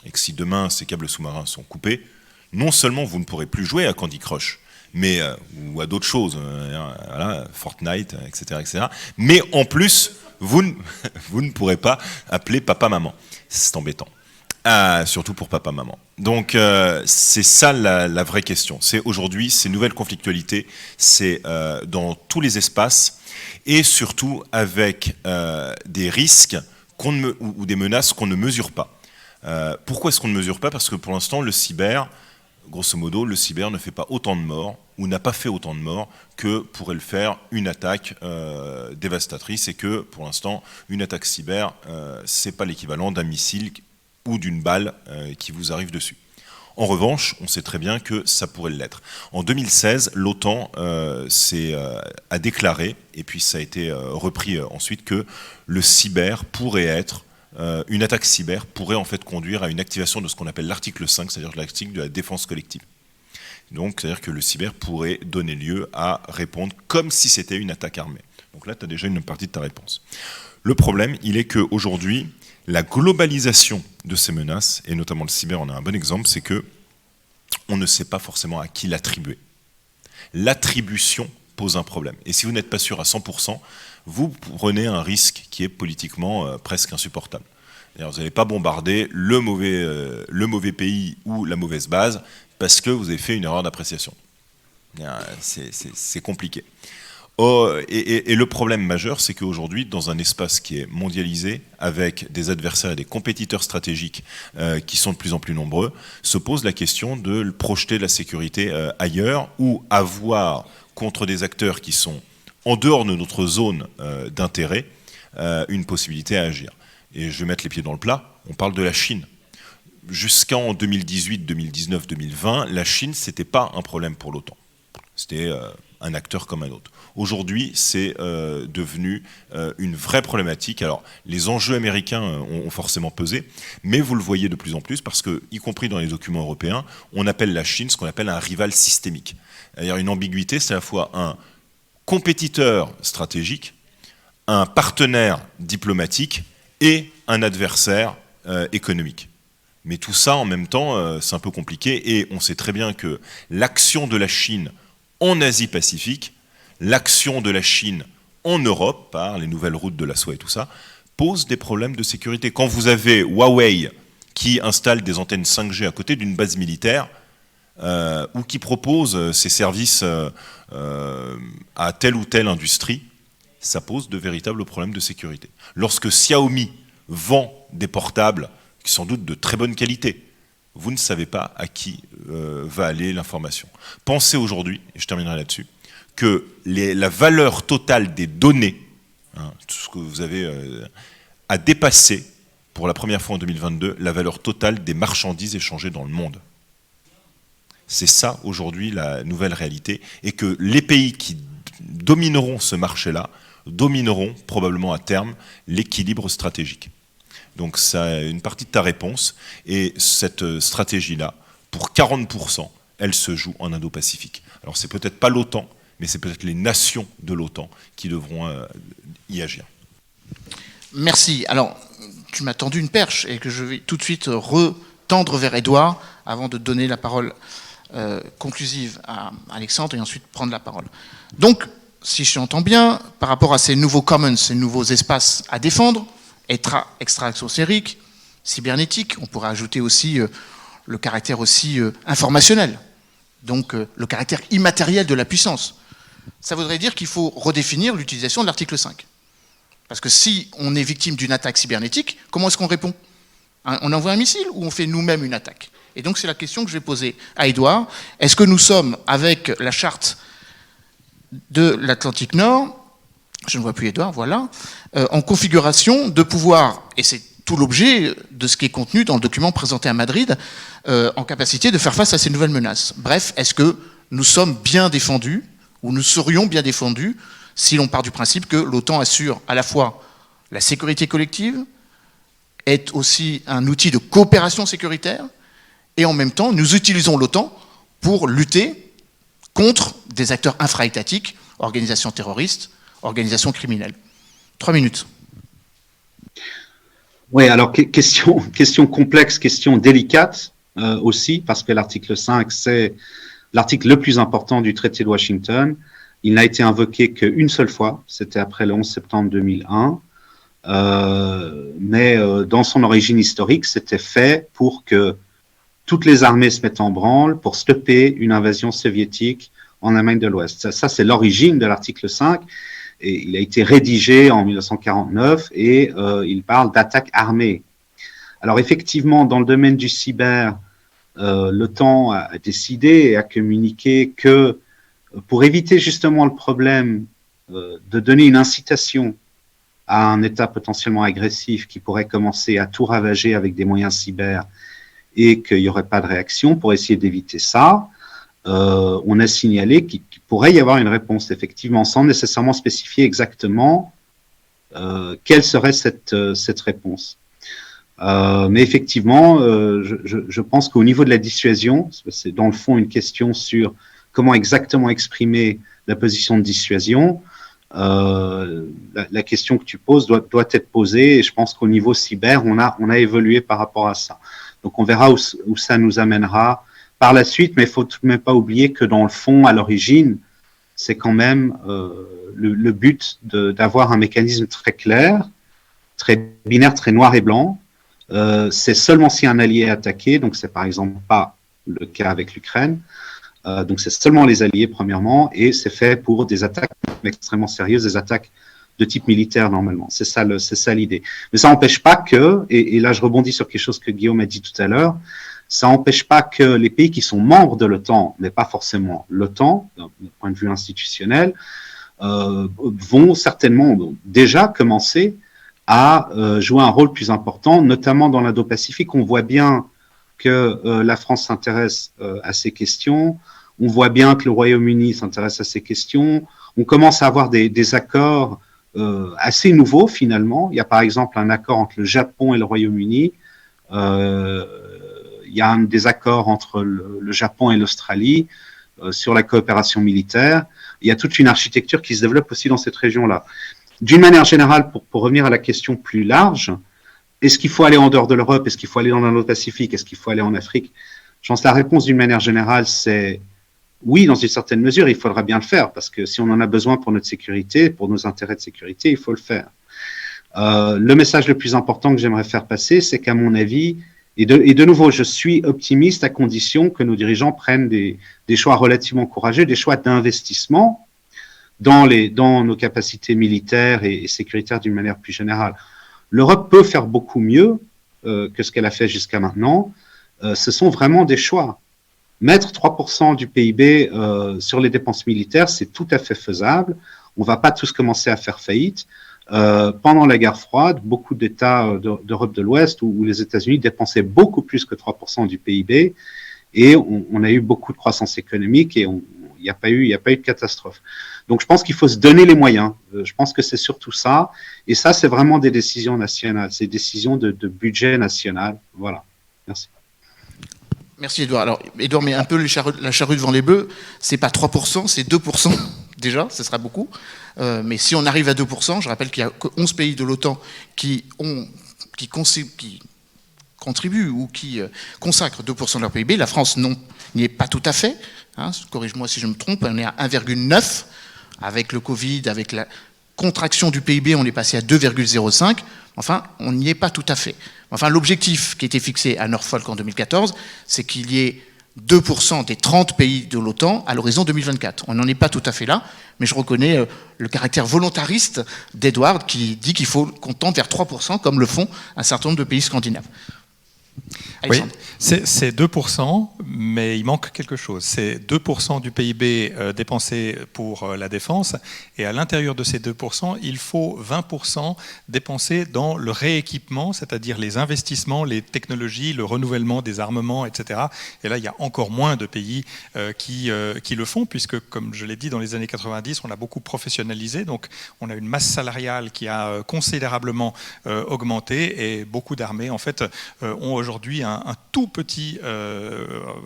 Et que si demain ces câbles sous-marins sont coupés, non seulement vous ne pourrez plus jouer à Candy Crush, mais ou à d'autres choses, voilà, Fortnite, etc., mais en plus, vous ne pourrez pas appeler papa-maman. C'est embêtant. Surtout pour papa-maman. Donc, c'est ça la vraie question. C'est aujourd'hui, ces nouvelles conflictualités, c'est dans tous les espaces, et surtout avec des risques ou des menaces qu'on ne mesure pas. Pourquoi est-ce qu'on ne mesure pas? Parce que pour l'instant, le cyber... Grosso modo, le cyber ne fait pas autant de morts, ou n'a pas fait autant de morts, que pourrait le faire une attaque dévastatrice, et que, pour l'instant, une attaque cyber, c'est pas l'équivalent d'un missile ou d'une balle qui vous arrive dessus. En revanche, on sait très bien que ça pourrait l'être. En 2016, l'OTAN a déclaré, et puis ça a été repris ensuite, que le cyber pourrait être une attaque cyber pourrait en fait conduire à une activation de ce qu'on appelle l'article 5, c'est-à-dire l'article de la défense collective. Donc, c'est-à-dire que le cyber pourrait donner lieu à répondre comme si c'était une attaque armée. Donc là, tu as déjà une partie de ta réponse. Le problème, il est qu'aujourd'hui, la globalisation de ces menaces, et notamment le cyber en a un bon exemple, c'est que on ne sait pas forcément à qui l'attribuer. L'attribution pose un problème. Et si vous n'êtes pas sûr à 100%, vous prenez un risque qui est politiquement presque insupportable. Vous n'allez pas bombarder le mauvais pays ou la mauvaise base parce que vous avez fait une erreur d'appréciation. C'est compliqué. Et le problème majeur, c'est qu'aujourd'hui, dans un espace qui est mondialisé, avec des adversaires et des compétiteurs stratégiques qui sont de plus en plus nombreux, se pose la question de projeter la sécurité ailleurs ou avoir, contre des acteurs qui sont en dehors de notre zone d'intérêt, une possibilité à agir. Et je vais mettre les pieds dans le plat, on parle de la Chine. Jusqu'en 2018, 2019, 2020, la Chine, c'était pas un problème pour l'OTAN. C'était un acteur comme un autre. Aujourd'hui, c'est devenu une vraie problématique. Alors, les enjeux américains ont forcément pesé, mais vous le voyez de plus en plus parce que, y compris dans les documents européens, on appelle la Chine ce qu'on appelle un rival systémique. C'est-à-dire une ambiguïté, c'est à la fois un compétiteur stratégique, un partenaire diplomatique et un adversaire économique. Mais tout ça, en même temps, c'est un peu compliqué et on sait très bien que l'action de la Chine en Asie-Pacifique, l'action de la Chine en Europe, par les nouvelles routes de la soie et tout ça, pose des problèmes de sécurité. Quand vous avez Huawei qui installe des antennes 5G à côté d'une base militaire ou qui propose ses services à telle ou telle industrie, ça pose de véritables problèmes de sécurité. Lorsque Xiaomi vend des portables sans doute de très bonne qualité, vous ne savez pas à qui va aller l'information. Pensez aujourd'hui, et je terminerai là-dessus, que la valeur totale des données, tout ce que vous avez, a dépassé, pour la première fois en 2022, la valeur totale des marchandises échangées dans le monde. C'est ça, aujourd'hui, la nouvelle réalité, et que les pays qui domineront ce marché-là, domineront probablement à terme l'équilibre stratégique. Donc c'est une partie de ta réponse, et cette stratégie-là, pour 40%, elle se joue en Indo-Pacifique. Alors c'est peut-être pas l'OTAN, mais c'est peut-être les nations de l'OTAN qui devront y agir. Merci. Alors, tu m'as tendu une perche, et que je vais tout de suite retendre vers Édouard, avant de donner la parole conclusive à Alexandre, et ensuite prendre la parole. Donc, si j'entends bien, par rapport à ces nouveaux commons, ces nouveaux espaces à défendre, extra-atmosphérique, cybernétique, on pourrait ajouter aussi le caractère aussi informationnel, donc le caractère immatériel de la puissance. Ça voudrait dire qu'il faut redéfinir l'utilisation de l'article 5. Parce que si on est victime d'une attaque cybernétique, comment est-ce qu'on répond? On envoie un missile ou on fait nous-mêmes une attaque? Et donc c'est la question que je vais poser à Édouard. Est-ce que nous sommes, avec la charte de l'Atlantique Nord, je ne vois plus Édouard, voilà, en configuration de pouvoir, et c'est tout l'objet de ce qui est contenu dans le document présenté à Madrid, en capacité de faire face à ces nouvelles menaces. Bref, est-ce que nous sommes bien défendus, ou nous serions bien défendus, si l'on part du principe que l'OTAN assure à la fois la sécurité collective, est aussi un outil de coopération sécuritaire, et en même temps, nous utilisons l'OTAN pour lutter contre des acteurs infra-étatiques, organisations terroristes, organisations criminelles. 3 minutes. Oui, alors question complexe, question délicate aussi, parce que l'article 5, c'est l'article le plus important du traité de Washington. Il n'a été invoqué qu'une seule fois, c'était après le 11 septembre 2001, mais dans son origine historique, c'était fait pour que toutes les armées se mettent en branle pour stopper une invasion soviétique en Allemagne de l'Ouest. Ça c'est l'origine de l'article 5. Et il a été rédigé en 1949 et il parle d'attaque armée. Alors effectivement, dans le domaine du cyber, l'OTAN a décidé et a communiqué que pour éviter justement le problème de donner une incitation à un État potentiellement agressif qui pourrait commencer à tout ravager avec des moyens cyber et qu'il n'y aurait pas de réaction, pour essayer d'éviter ça, on a signalé qu'il pourrait y avoir une réponse, effectivement, sans nécessairement spécifier exactement quelle serait cette réponse. Mais effectivement, je pense qu'au niveau de la dissuasion, c'est dans le fond une question sur comment exactement exprimer la position de dissuasion. La question que tu poses doit être posée, et je pense qu'au niveau cyber, on a évolué par rapport à ça. Donc on verra où ça nous amènera par la suite, mais il ne faut tout de même pas oublier que dans le fond, à l'origine, c'est quand même le but d'avoir un mécanisme très clair, très binaire, très noir et blanc. C'est seulement si un allié est attaqué, donc c'est par exemple pas le cas avec l'Ukraine, Donc c'est seulement les alliés, premièrement, et c'est fait pour des attaques extrêmement sérieuses, des attaques de type militaire, normalement. C'est ça l'idée. Mais ça n'empêche pas que, et là je rebondis sur quelque chose que Guillaume a dit tout à l'heure, ça n'empêche pas que les pays qui sont membres de l'OTAN, mais pas forcément l'OTAN, d'un point de vue institutionnel, vont certainement déjà commencer à jouer un rôle plus important, notamment dans l'Indo-Pacifique. On voit bien que la France s'intéresse à ces questions, on voit bien que le Royaume-Uni s'intéresse à ces questions, on commence à avoir des accords assez nouveaux finalement. Il y a par exemple un accord entre le Japon et le Royaume-Uni, il y a des accords entre le Japon et l'Australie sur la coopération militaire. Il y a toute une architecture qui se développe aussi dans cette région-là. D'une manière générale, pour revenir à la question plus large, est-ce qu'il faut aller en dehors de l'Europe? Est-ce qu'il faut aller dans l'Indo-Pacifique? Est-ce qu'il faut aller en Afrique? Je pense que la réponse d'une manière générale, c'est oui, dans une certaine mesure, il faudra bien le faire, parce que si on en a besoin pour notre sécurité, pour nos intérêts de sécurité, il faut le faire. Le message le plus important que j'aimerais faire passer, c'est qu'à mon avis, et de nouveau, je suis optimiste à condition que nos dirigeants prennent des choix relativement courageux, des choix d'investissement dans nos capacités militaires et sécuritaires d'une manière plus générale. L'Europe peut faire beaucoup mieux que ce qu'elle a fait jusqu'à maintenant. Ce sont vraiment des choix. Mettre 3% du PIB sur les dépenses militaires, c'est tout à fait faisable. On ne va pas tous commencer à faire faillite. Pendant la guerre froide, beaucoup d'États d'Europe de l'Ouest où les États-Unis dépensaient beaucoup plus que 3% du PIB et on a eu beaucoup de croissance économique et il n'y a pas eu de catastrophe. Donc je pense qu'il faut se donner les moyens. Je pense que c'est surtout ça. Et ça, c'est vraiment des décisions nationales, c'est des décisions de budget national. Voilà. Merci. Merci Edouard. Alors Edouard met un peu la charrue devant les bœufs. C'est pas 3%, c'est 2%. Déjà, ce sera beaucoup. Mais si on arrive à 2%, je rappelle qu'il y a que 11 pays de l'OTAN qui contribuent ou qui consacrent 2% de leur PIB. La France n'y est pas tout à fait. Hein, corrige-moi si je me trompe, on est à 1,9. Avec le Covid, avec la contraction du PIB, on est passé à 2,05. Enfin, on n'y est pas tout à fait. Enfin, l'objectif qui était fixé à Norfolk en 2014, c'est qu'il y ait 2% des 30 pays de l'OTAN à l'horizon 2024. On n'en est pas tout à fait là, mais je reconnais le caractère volontariste d'Edouard qui dit qu'il faut qu'on tende vers 3%, comme le font un certain nombre de pays scandinaves. Alexandre. Oui, c'est 2%, mais il manque quelque chose. C'est 2% du PIB dépensé pour la défense, et à l'intérieur de ces 2%, il faut 20% dépensés dans le rééquipement, c'est-à-dire les investissements, les technologies, le renouvellement des armements, etc. Et là, il y a encore moins de pays qui le font, puisque, comme je l'ai dit, dans les années 90, on a beaucoup professionnalisé, donc on a une masse salariale qui a considérablement augmenté, et beaucoup d'armées, en fait, ont aujourd'hui un tout petit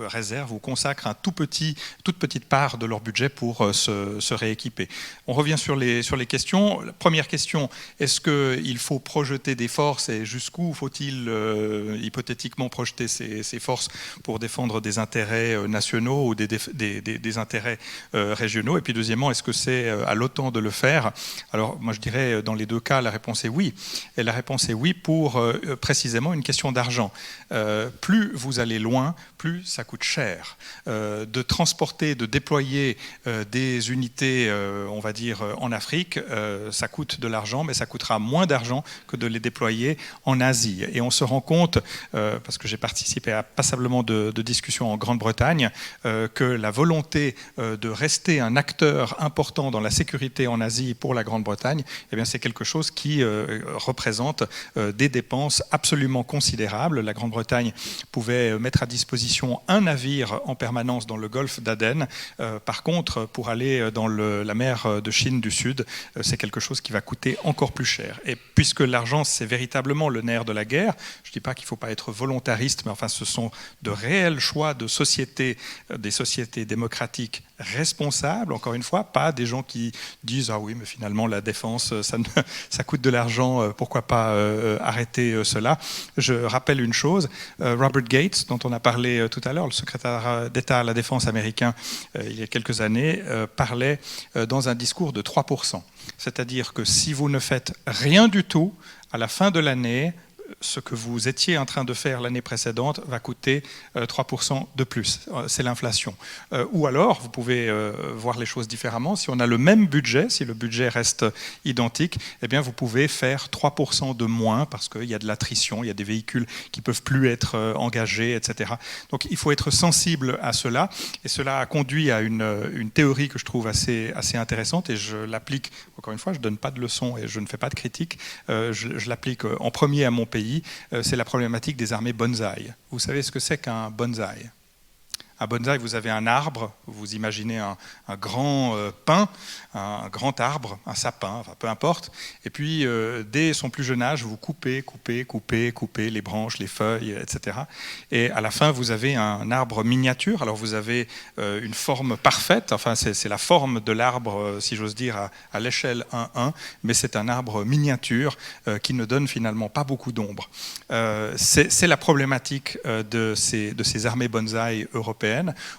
réserve ou consacrent toute petite part de leur budget pour se rééquiper. On revient sur les questions. La première question, est-ce qu'il faut projeter des forces et jusqu'où faut-il hypothétiquement projeter ces forces pour défendre des intérêts nationaux ou des intérêts régionaux? Et puis deuxièmement, est-ce que c'est à l'OTAN de le faire? Alors moi je dirais dans les deux cas la réponse est oui. Et la réponse est oui pour précisément une question d'argent. Plus vous allez loin, plus ça coûte cher. De transporter, de déployer des unités, on va dire, en Afrique, ça coûte de l'argent, mais ça coûtera moins d'argent que de les déployer en Asie. Et on se rend compte, parce que j'ai participé à passablement de discussions en Grande-Bretagne, que la volonté de rester un acteur important dans la sécurité en Asie pour la Grande-Bretagne, eh bien, c'est quelque chose qui représente des dépenses absolument considérables. La Grande-Bretagne pouvait mettre à disposition un navire en permanence dans le golfe d'Aden. Par contre, pour aller dans la mer de Chine du Sud, c'est quelque chose qui va coûter encore plus cher. Et puisque l'argent, c'est véritablement le nerf de la guerre, je ne dis pas qu'il ne faut pas être volontariste, mais enfin, ce sont de réels choix de société, des sociétés démocratiques responsables, encore une fois, pas des gens qui disent « Ah oui, mais finalement, la défense, ça coûte de l'argent, pourquoi pas arrêter cela ?» Je rappelle une chose, Robert Gates, dont on a parlé tout à l'heure, le secrétaire d'État à la Défense américain, il y a quelques années, parlait dans un discours de 3%. C'est-à-dire que si vous ne faites rien du tout, à la fin de l'année, ce que vous étiez en train de faire l'année précédente va coûter 3% de plus. C'est l'inflation. Ou alors, vous pouvez voir les choses différemment. Si on a le même budget, si le budget reste identique, eh bien, vous pouvez faire 3% de moins parce qu'il y a de l'attrition, il y a des véhicules qui ne peuvent plus être engagés, etc. Donc, il faut être sensible à cela. Et cela a conduit à une théorie que je trouve assez intéressante et je l'applique, encore une fois, je ne donne pas de leçons et je ne fais pas de critiques. Je l'applique en premier à mon pays. C'est la problématique des armées bonsaï. Vous savez ce que c'est qu'un bonsaï ? Un bonsaï, vous avez un arbre, vous imaginez un grand pin, un grand arbre, un sapin, enfin peu importe. Et puis, dès son plus jeune âge, vous coupez les branches, les feuilles, etc. Et à la fin, vous avez un arbre miniature. Alors, vous avez une forme parfaite. Enfin, c'est la forme de l'arbre, si j'ose dire, à l'échelle 1-1. Mais c'est un arbre miniature qui ne donne finalement pas beaucoup d'ombre. C'est la problématique de ces armées bonsaï européennes,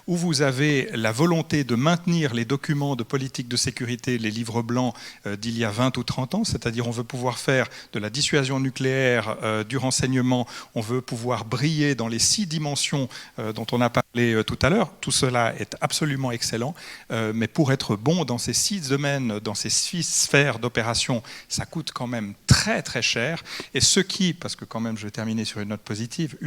où vous avez la volonté de maintenir les documents de politique de sécurité, les livres blancs d'il y a 20 ou 30 ans, c'est-à-dire on veut pouvoir faire de la dissuasion nucléaire, du renseignement, on veut pouvoir briller dans les 6 dimensions dont on a parlé tout à l'heure. Tout cela est absolument excellent, mais pour être bon dans ces 6 domaines, dans ces 6 sphères d'opération, ça coûte quand même très très cher. Et ce qui, parce que quand même je vais terminer sur une note positive,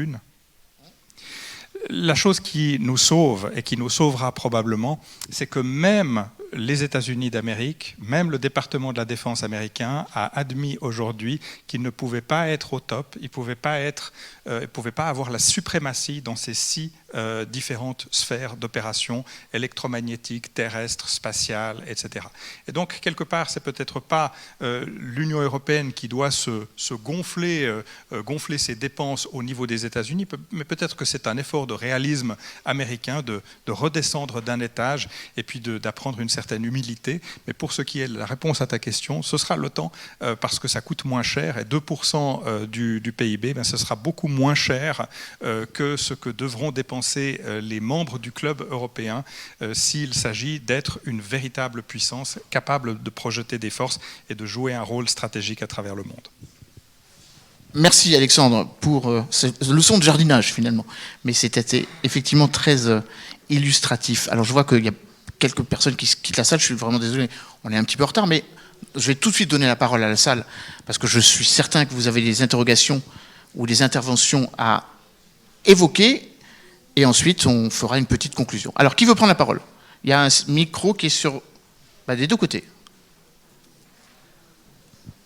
la chose qui nous sauve et qui nous sauvera probablement, c'est que même les États-Unis d'Amérique, même le département de la défense américain a admis aujourd'hui qu'il ne pouvait pas être au top, il ne pouvait pas avoir la suprématie dans ces 6 différentes sphères d'opération électromagnétiques, terrestres, spatiales, etc. Et donc, quelque part, c'est peut-être pas l'Union européenne qui doit se gonfler ses dépenses au niveau des États-Unis, mais peut-être que c'est un effort de réalisme américain de redescendre d'un étage et puis d'apprendre une certaine humilité. Mais pour ce qui est de la réponse à ta question, ce sera l'OTAN parce que ça coûte moins cher et 2% du PIB, ben, ce sera beaucoup moins cher que ce que devront dépenser les membres du club européen s'il s'agit d'être une véritable puissance capable de projeter des forces et de jouer un rôle stratégique à travers le monde. Merci Alexandre pour cette leçon de jardinage finalement, mais c'était effectivement très illustratif. Alors je vois qu'il y a quelques personnes qui quittent la salle, je suis vraiment désolé, on est un petit peu en retard, mais je vais tout de suite donner la parole à la salle parce que je suis certain que vous avez des interrogations ou des interventions à évoquer. Et ensuite, on fera une petite conclusion. Alors, qui veut prendre la parole ? Il y a un micro qui est sur des 2 côtés.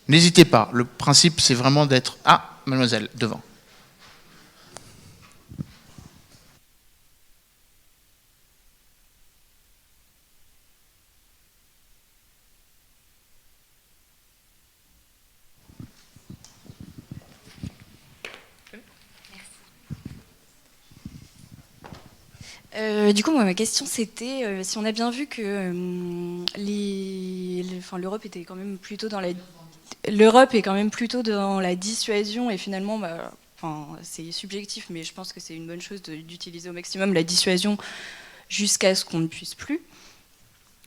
N'hésitez pas. Le principe, c'est vraiment d'être... Ah, mademoiselle, devant. Du coup, moi, ma question, c'était si on a bien vu que l'Europe était quand même plutôt dans la dissuasion et finalement, c'est subjectif, mais je pense que c'est une bonne chose d'utiliser au maximum la dissuasion jusqu'à ce qu'on ne puisse plus.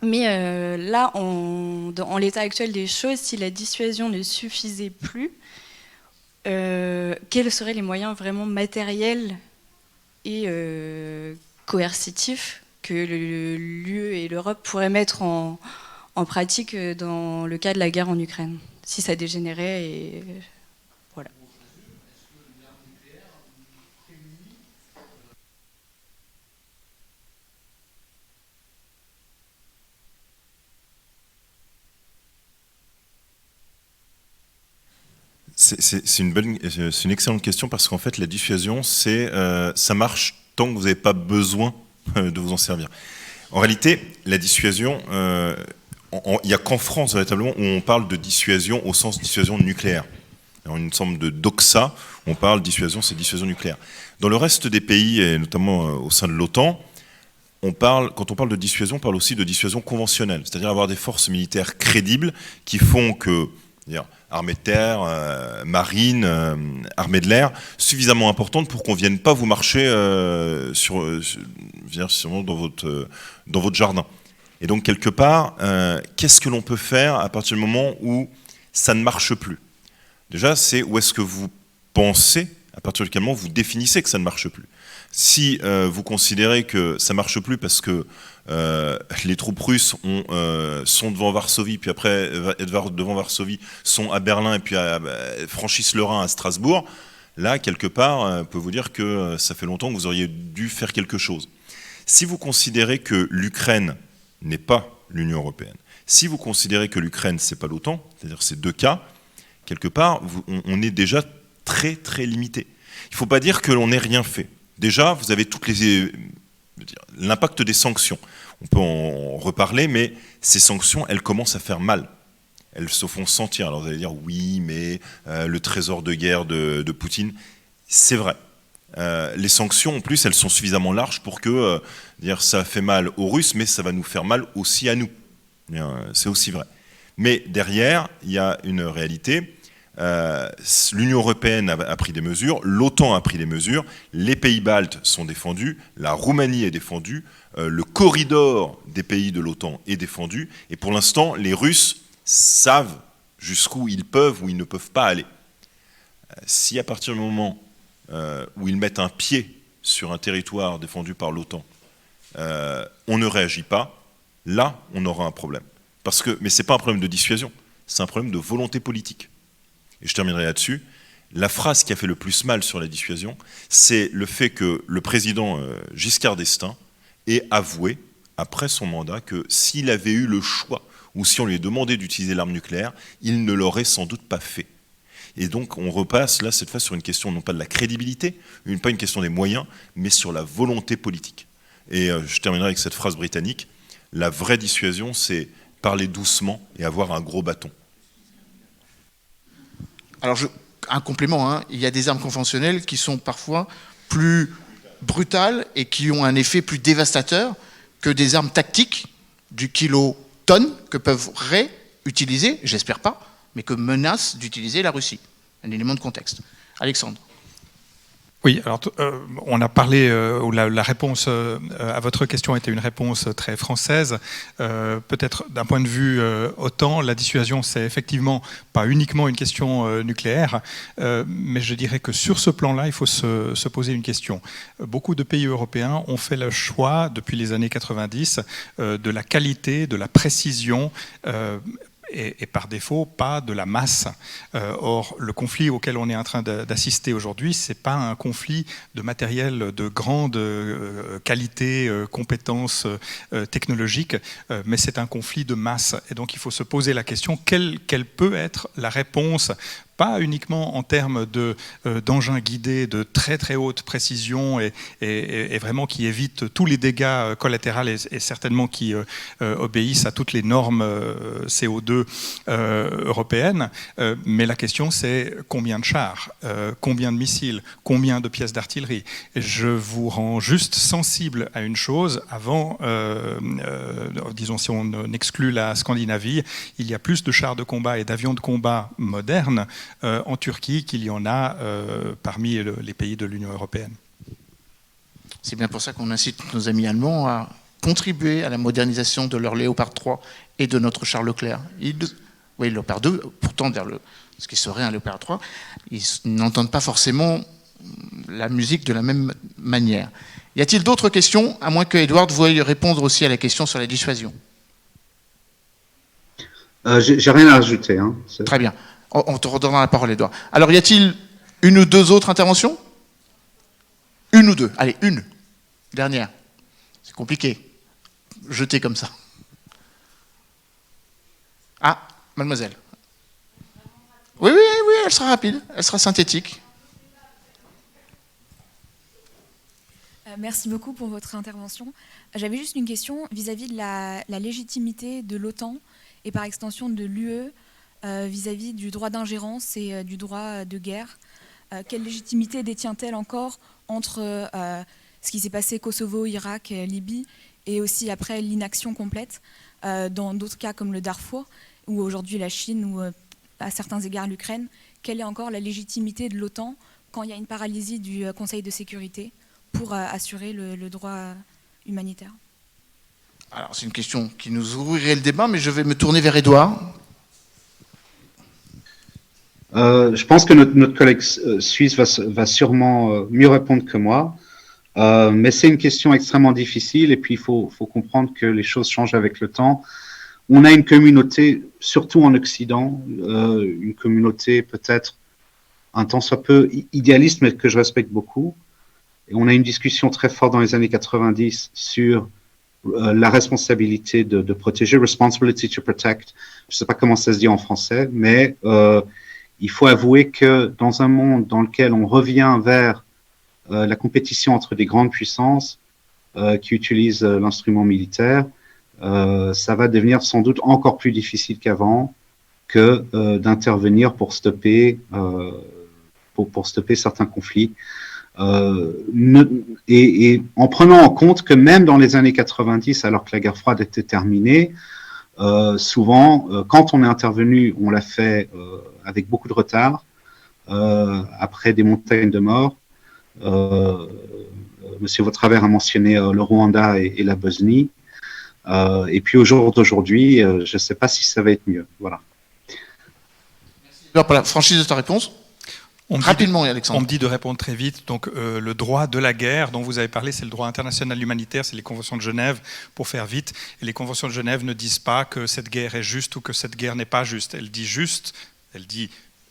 Mais là, en l'état actuel des choses, si la dissuasion ne suffisait plus, quels seraient les moyens vraiment matériels et coercitifs que l'UE et l'Europe pourraient mettre en pratique dans le cas de la guerre en Ukraine, si ça dégénérait et voilà. C'est une excellente question parce qu'en fait la dissuasion, ça marche tant que vous n'avez pas besoin de vous en servir. En réalité, la dissuasion, il n'y a qu'en France véritablement où on parle de dissuasion au sens dissuasion nucléaire. Dans une sorte de doxa, on parle dissuasion, c'est dissuasion nucléaire. Dans le reste des pays, et notamment au sein de l'OTAN, quand on parle de dissuasion, on parle aussi de dissuasion conventionnelle, c'est-à-dire avoir des forces militaires crédibles qui font que armée de terre, marine, armée de l'air, suffisamment importante pour qu'on ne vienne pas vous marcher dans votre jardin. Et donc, quelque part, qu'est-ce que l'on peut faire à partir du moment où ça ne marche plus ? Déjà, c'est où est-ce que vous pensez, à partir du moment où vous définissez que ça ne marche plus. Si vous considérez que ça ne marche plus parce que les troupes russes sont devant Varsovie, puis après, devant Varsovie, sont à Berlin, et puis franchissent le Rhin à Strasbourg, là, quelque part, on peut vous dire que ça fait longtemps que vous auriez dû faire quelque chose. Si vous considérez que l'Ukraine n'est pas l'Union européenne, si vous considérez que l'Ukraine, c'est pas l'OTAN, c'est-à-dire ces deux cas, quelque part, on est déjà très, très limité. Il ne faut pas dire que l'on n'ait rien fait. Déjà, vous avez l'impact des sanctions. On peut en reparler, mais ces sanctions, elles commencent à faire mal. Elles se font sentir. Alors vous allez dire, oui, mais le trésor de guerre de Poutine, c'est vrai. Les sanctions, en plus, elles sont suffisamment larges pour que ça fait mal aux Russes, mais ça va nous faire mal aussi à nous. C'est aussi vrai. Mais derrière, il y a une réalité. L'Union européenne a pris des mesures, l'OTAN a pris des mesures, les pays baltes sont défendus, la Roumanie est défendue, le corridor des pays de l'OTAN est défendu, et pour l'instant, les Russes savent jusqu'où ils peuvent ou ils ne peuvent pas aller. Si à partir du moment où ils mettent un pied sur un territoire défendu par l'OTAN, on ne réagit pas, là, on aura un problème. Mais ce n'est pas un problème de dissuasion, c'est un problème de volonté politique. Et je terminerai là-dessus. La phrase qui a fait le plus mal sur la dissuasion, c'est le fait que le président Giscard d'Estaing ait avoué, après son mandat, que s'il avait eu le choix, ou si on lui demandait d'utiliser l'arme nucléaire, il ne l'aurait sans doute pas fait. Et donc on repasse là, cette fois, sur une question non pas de la crédibilité, pas une question des moyens, mais sur la volonté politique. Et je terminerai avec cette phrase britannique. La vraie dissuasion, c'est parler doucement et avoir un gros bâton. Alors, un complément, hein, il y a des armes conventionnelles qui sont parfois plus brutales et qui ont un effet plus dévastateur que des armes tactiques du kilotonne que peuvent réutiliser, j'espère pas, mais que menace d'utiliser la Russie. Un élément de contexte. Alexandre. Oui, alors on a parlé, ou la réponse à votre question était une réponse très française. Peut-être d'un point de vue OTAN, la dissuasion, c'est effectivement pas uniquement une question nucléaire, mais je dirais que sur ce plan-là, il faut se poser une question. Beaucoup de pays européens ont fait le choix, depuis les années 90, de la qualité, de la précision, et par défaut, pas de la masse. Or, le conflit auquel on est en train d'assister aujourd'hui, ce n'est pas un conflit de matériel de grande qualité, compétences technologiques, mais c'est un conflit de masse. Et donc, il faut se poser la question, quelle peut être la réponse, pas uniquement en termes d'engins guidés de très très haute précision et vraiment qui évitent tous les dégâts collatéraux et certainement qui obéissent à toutes les normes CO2 européennes. Mais la question c'est combien de chars, combien de missiles, combien de pièces d'artillerie. Je vous rends juste sensible à une chose. Avant, disons si on exclut la Scandinavie, il y a plus de chars de combat et d'avions de combat modernes en Turquie qu'il y en a parmi les pays de l'Union européenne. C'est bien pour ça qu'on incite nos amis allemands à contribuer à la modernisation de leur Léopard 3 et de notre char Leclerc. Oui, Léopard 2, pourtant vers ce qui serait un Léopard 3, ils n'entendent pas forcément la musique de la même manière. Y a-t-il d'autres questions, à moins que Edward veuille répondre aussi à la question sur la dissuasion? J'ai rien à ajouter. Hein. Très bien. On te redonnera la parole, Edouard. Alors, y a-t-il une ou deux autres interventions? Une ou deux. Allez, une. Dernière. C'est compliqué. Jeter comme ça. Ah, mademoiselle. Oui, elle sera rapide. Elle sera synthétique. Merci beaucoup pour votre intervention. J'avais juste une question vis-à-vis de la légitimité de l'OTAN et par extension de l'UE vis-à-vis du droit d'ingérence et du droit de guerre. Quelle légitimité détient-elle encore entre ce qui s'est passé Kosovo, Irak, Libye et aussi après l'inaction complète dans d'autres cas comme le Darfour ou aujourd'hui la Chine ou à certains égards l'Ukraine? Quelle est encore la légitimité de l'OTAN quand il y a une paralysie du Conseil de sécurité pour assurer le droit humanitaire? Alors c'est une question qui nous ouvrirait le débat, mais je vais me tourner vers Edouard. Je pense que notre collègue suisse va sûrement mieux répondre que moi, mais c'est une question extrêmement difficile et puis il faut comprendre que les choses changent avec le temps. On a une communauté, surtout en Occident, une communauté peut-être un tant soit peu idéaliste, mais que je respecte beaucoup. Et on a une discussion très forte dans les années 90 sur la responsabilité de protéger, responsibility to protect. Je ne sais pas comment ça se dit en français, mais il faut avouer que dans un monde dans lequel on revient vers la compétition entre des grandes puissances qui utilisent l'instrument militaire, ça va devenir sans doute encore plus difficile qu'avant que d'intervenir pour stopper certains conflits. Et en prenant en compte que même dans les années 90, alors que la guerre froide était terminée, souvent, quand on est intervenu, on l'a fait avec beaucoup de retard, après des montagnes de morts. Monsieur Vautravers a mentionné le Rwanda et la Bosnie. Et puis au jour d'aujourd'hui, je ne sais pas si ça va être mieux. Voilà. Merci pour la franchise de ta réponse. Rapidement, Alexandre. On me dit de répondre très vite. Donc, le droit de la guerre dont vous avez parlé, c'est le droit international humanitaire, c'est les conventions de Genève, pour faire vite. Et les conventions de Genève ne disent pas que cette guerre est juste ou que cette guerre n'est pas juste. Elle dit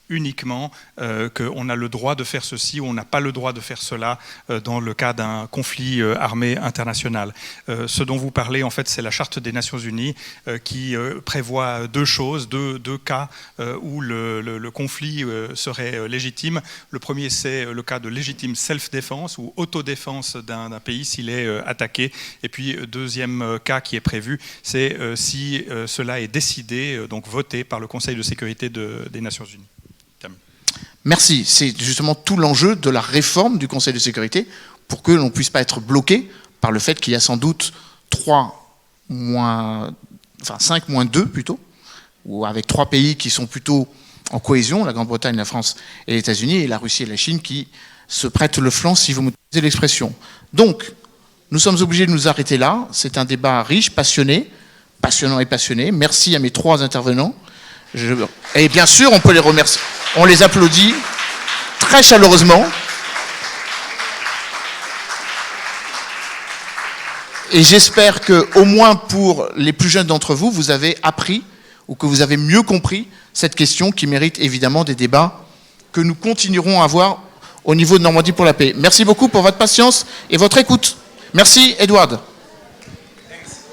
uniquement qu'on a le droit de faire ceci ou on n'a pas le droit de faire cela dans le cas d'un conflit armé international. Ce dont vous parlez, en fait, c'est la Charte des Nations Unies qui prévoit deux choses, deux cas où le conflit serait légitime. Le premier, c'est le cas de légitime self-défense ou autodéfense d'un pays s'il est attaqué. Et puis, deuxième cas qui est prévu, c'est si cela est décidé, donc voté par le Conseil de sécurité des Nations Unies. Merci. C'est justement tout l'enjeu de la réforme du Conseil de sécurité pour que l'on ne puisse pas être bloqué par le fait qu'il y a sans doute 5 moins 2 plutôt, ou avec 3 pays qui sont plutôt en cohésion, la Grande-Bretagne, la France et les États-Unis, et la Russie et la Chine qui se prêtent le flanc, si vous m'utilisez l'expression. Donc, nous sommes obligés de nous arrêter là. C'est un débat riche, passionnant et passionné. Merci à mes 3 intervenants. Et bien sûr, on peut les remercier. On les applaudit très chaleureusement. Et j'espère que, au moins pour les plus jeunes d'entre vous, vous avez appris ou que vous avez mieux compris cette question qui mérite évidemment des débats que nous continuerons à avoir au niveau de Normandie pour la paix. Merci beaucoup pour votre patience et votre écoute. Merci, Edward.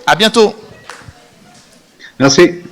À bientôt. Merci.